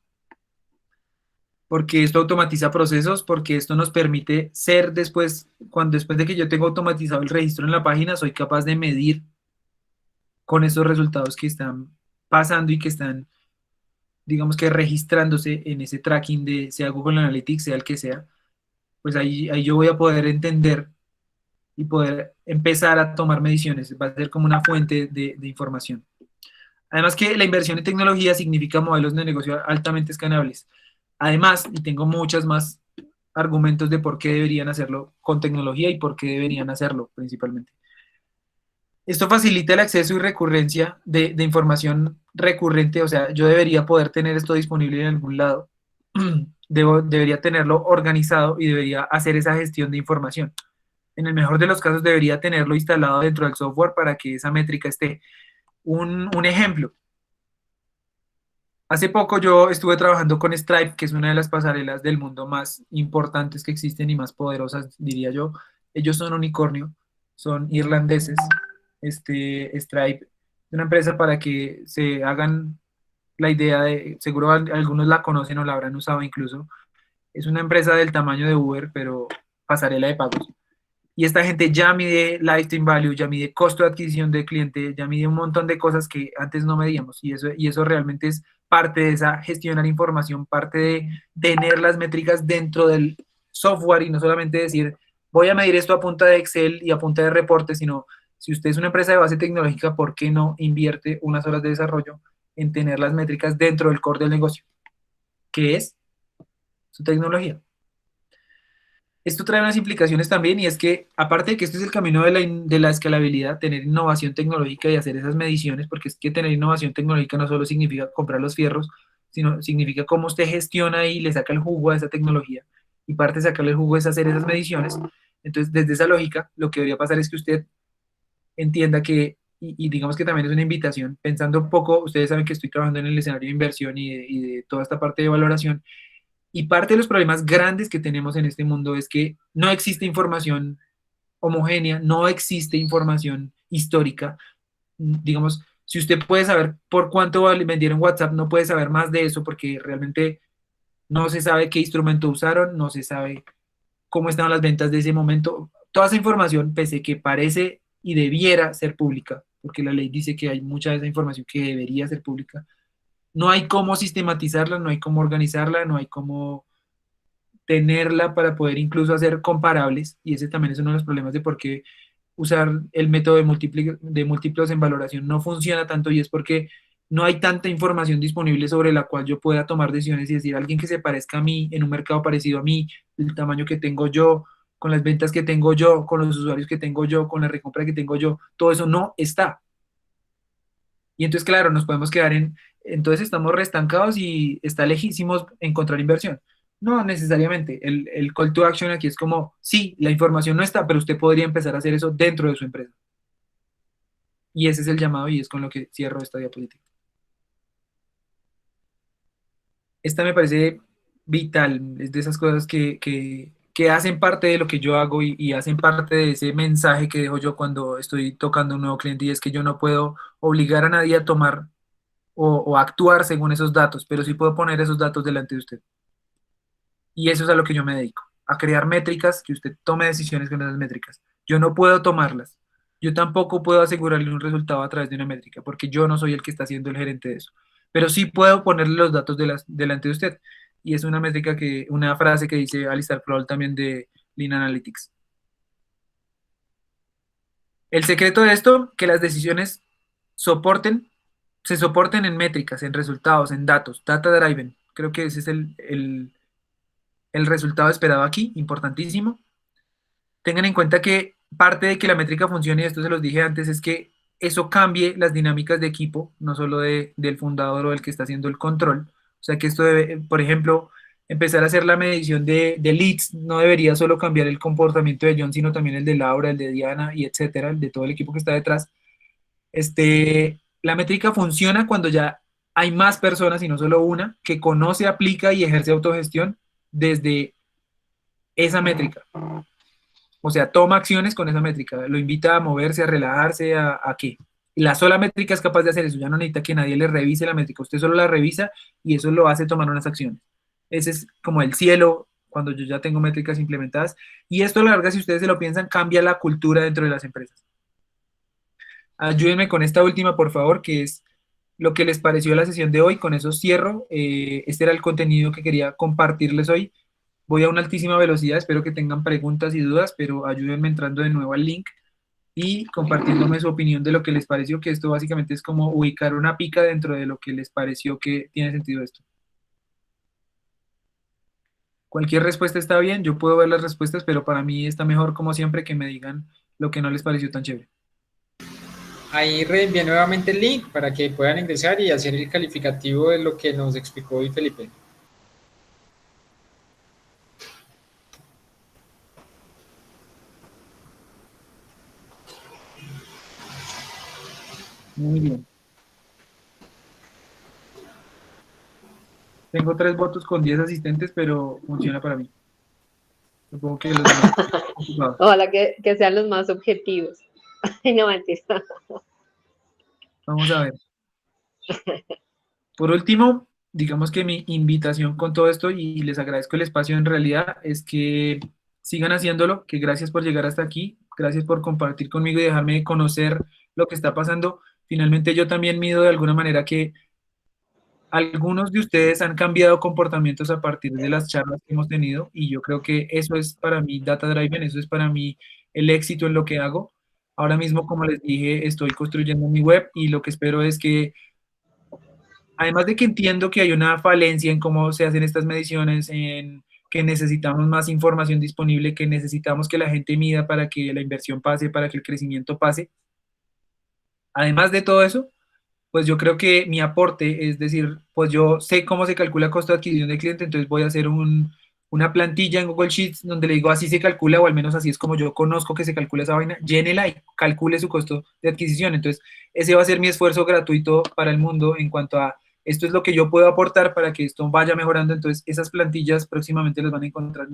S1: porque esto automatiza procesos, porque esto nos permite ser después de que yo tengo automatizado el registro en la página, soy capaz de medir con esos resultados que están pasando y que están, digamos que registrándose en ese tracking de sea Google Analytics, sea el que sea, pues ahí yo voy a poder entender y poder empezar a tomar mediciones. Va a ser como una fuente de información. Además que la inversión en tecnología significa modelos de negocio altamente escalables. Además, y tengo muchos más argumentos de por qué deberían hacerlo con tecnología y por qué deberían hacerlo principalmente. Esto facilita el acceso y recurrencia de información recurrente, o sea, yo debería poder tener esto disponible en algún lado, debería tenerlo organizado y debería hacer esa gestión de información. En el mejor de los casos debería tenerlo instalado dentro del software para que esa métrica esté. Un ejemplo, hace poco yo estuve trabajando con Stripe, que es una de las pasarelas del mundo más importantes que existen y más poderosas, diría yo. Ellos son unicornio, son irlandeses. Stripe es una empresa para que se hagan la idea de, seguro algunos la conocen o la habrán usado incluso. Es una empresa del tamaño de Uber, pero pasarela de pagos. Y esta gente ya mide lifetime value, ya mide costo de adquisición de cliente, ya mide un montón de cosas que antes no medíamos. Y eso realmente es parte de esa gestionar información, parte de tener las métricas dentro del software y no solamente decir, voy a medir esto a punta de Excel y a punta de reportes, sino si usted es una empresa de base tecnológica, ¿por qué no invierte unas horas de desarrollo en tener las métricas dentro del core del negocio? Que es su tecnología. Esto trae unas implicaciones también y es que, aparte de que este es el camino de la escalabilidad, tener innovación tecnológica y hacer esas mediciones, porque es que tener innovación tecnológica no solo significa comprar los fierros, sino significa cómo usted gestiona y le saca el jugo a esa tecnología. Y parte de sacarle el jugo es hacer esas mediciones. Entonces, desde esa lógica, lo que debería pasar es que usted entienda que, y digamos que también es una invitación, pensando un poco, ustedes saben que estoy trabajando en el escenario de inversión y de toda esta parte de valoración, y parte de los problemas grandes que tenemos en este mundo es que no existe información homogénea, no existe información histórica. Digamos, si usted puede saber por cuánto vendieron WhatsApp, no puede saber más de eso porque realmente no se sabe qué instrumento usaron, no se sabe cómo estaban las ventas de ese momento. Toda esa información, pese que parece y debiera ser pública, porque la ley dice que hay mucha de esa información que debería ser pública, no hay cómo sistematizarla, no hay cómo organizarla, no hay cómo tenerla para poder incluso hacer comparables, y ese también es uno de los problemas de por qué usar el método de múltiplos en valoración no funciona tanto y es porque no hay tanta información disponible sobre la cual yo pueda tomar decisiones y decir, alguien que se parezca a mí, en un mercado parecido a mí, el tamaño que tengo yo, con las ventas que tengo yo, con los usuarios que tengo yo, con la recompra que tengo yo, todo eso no está. Y entonces, claro, nos podemos quedar entonces estamos reestancados y está lejísimos encontrar inversión. No necesariamente. El call to action aquí es como, sí, la información no está, pero usted podría empezar a hacer eso dentro de su empresa. Y ese es el llamado y es con lo que cierro esta diapositiva. Esta me parece vital, es de esas cosas que hacen parte de lo que yo hago y hacen parte de ese mensaje que dejo yo cuando estoy tocando un nuevo cliente y es que yo no puedo obligar a nadie a tomar o actuar según esos datos, pero sí puedo poner esos datos delante de usted. Y eso es a lo que yo me dedico, a crear métricas, que usted tome decisiones con esas métricas. Yo no puedo tomarlas. Yo tampoco puedo asegurarle un resultado a través de una métrica, porque yo no soy el que está siendo el gerente de eso. Pero sí puedo ponerle los datos delante de usted. Y es una métrica una frase que dice Alistair Crowell también de Lean Analytics. El secreto de esto, que las decisiones se soporten en métricas, en resultados, en datos, data driven. Creo que ese es el resultado esperado aquí, importantísimo. Tengan en cuenta que parte de que la métrica funcione, y esto se los dije antes, es que eso cambie las dinámicas de equipo, no solo del fundador o del que está haciendo el control. O sea que esto debe, por ejemplo, empezar a hacer la medición de leads, no debería solo cambiar el comportamiento de John, sino también el de Laura, el de Diana y etcétera, el de todo el equipo que está detrás. La métrica funciona cuando ya hay más personas y no solo una que conoce, aplica y ejerce autogestión desde esa métrica. O sea, toma acciones con esa métrica, lo invita a moverse, a relajarse, a qué. La sola métrica es capaz de hacer eso, ya no necesita que nadie le revise la métrica, usted solo la revisa y eso lo hace tomar unas acciones. Ese es como el cielo cuando yo ya tengo métricas implementadas y esto a la larga, si ustedes se lo piensan, cambia la cultura dentro de las empresas. Ayúdenme con esta última, por favor, que es lo que les pareció la sesión de hoy. Con eso cierro. Este era el contenido que quería compartirles hoy. Voy a una altísima velocidad, espero que tengan preguntas y dudas, pero ayúdenme entrando de nuevo al link y compartiéndome su opinión de lo que les pareció, que esto básicamente es como ubicar una pica dentro de lo que les pareció que tiene sentido esto. Cualquier respuesta está bien, yo puedo ver las respuestas, pero para mí está mejor, como siempre, que me digan lo que no les pareció tan chévere.
S2: Ahí reenvié nuevamente el link para que puedan ingresar y hacer el calificativo de lo que nos explicó hoy Felipe.
S1: Muy bien. Tengo 3 votos con 10 asistentes, pero funciona para mí. Supongo que los demás están ocupados.
S3: Ojalá que sean los más objetivos. Ay, no, mentira.
S1: Vamos a ver. Por último, digamos que mi invitación con todo esto, y les agradezco el espacio en realidad, es que sigan haciéndolo, que gracias por llegar hasta aquí, gracias por compartir conmigo y dejarme conocer lo que está pasando. Finalmente yo también mido de alguna manera que algunos de ustedes han cambiado comportamientos a partir de las charlas que hemos tenido y yo creo que eso es para mí Data Driven, eso es para mí el éxito en lo que hago. Ahora mismo, como les dije, estoy construyendo mi web y lo que espero es que, además de que entiendo que hay una falencia en cómo se hacen estas mediciones, en que necesitamos más información disponible, que necesitamos que la gente mida para que la inversión pase, para que el crecimiento pase. Además de todo eso, pues yo creo que mi aporte es decir, pues yo sé cómo se calcula el costo de adquisición del cliente, entonces voy a hacer una plantilla en Google Sheets donde le digo así se calcula, o al menos así es como yo conozco que se calcula esa vaina, llénela y calcule su costo de adquisición. Entonces, ese va a ser mi esfuerzo gratuito para el mundo en cuanto a esto es lo que yo puedo aportar para que esto vaya mejorando. Entonces, esas plantillas próximamente las van a encontrar en el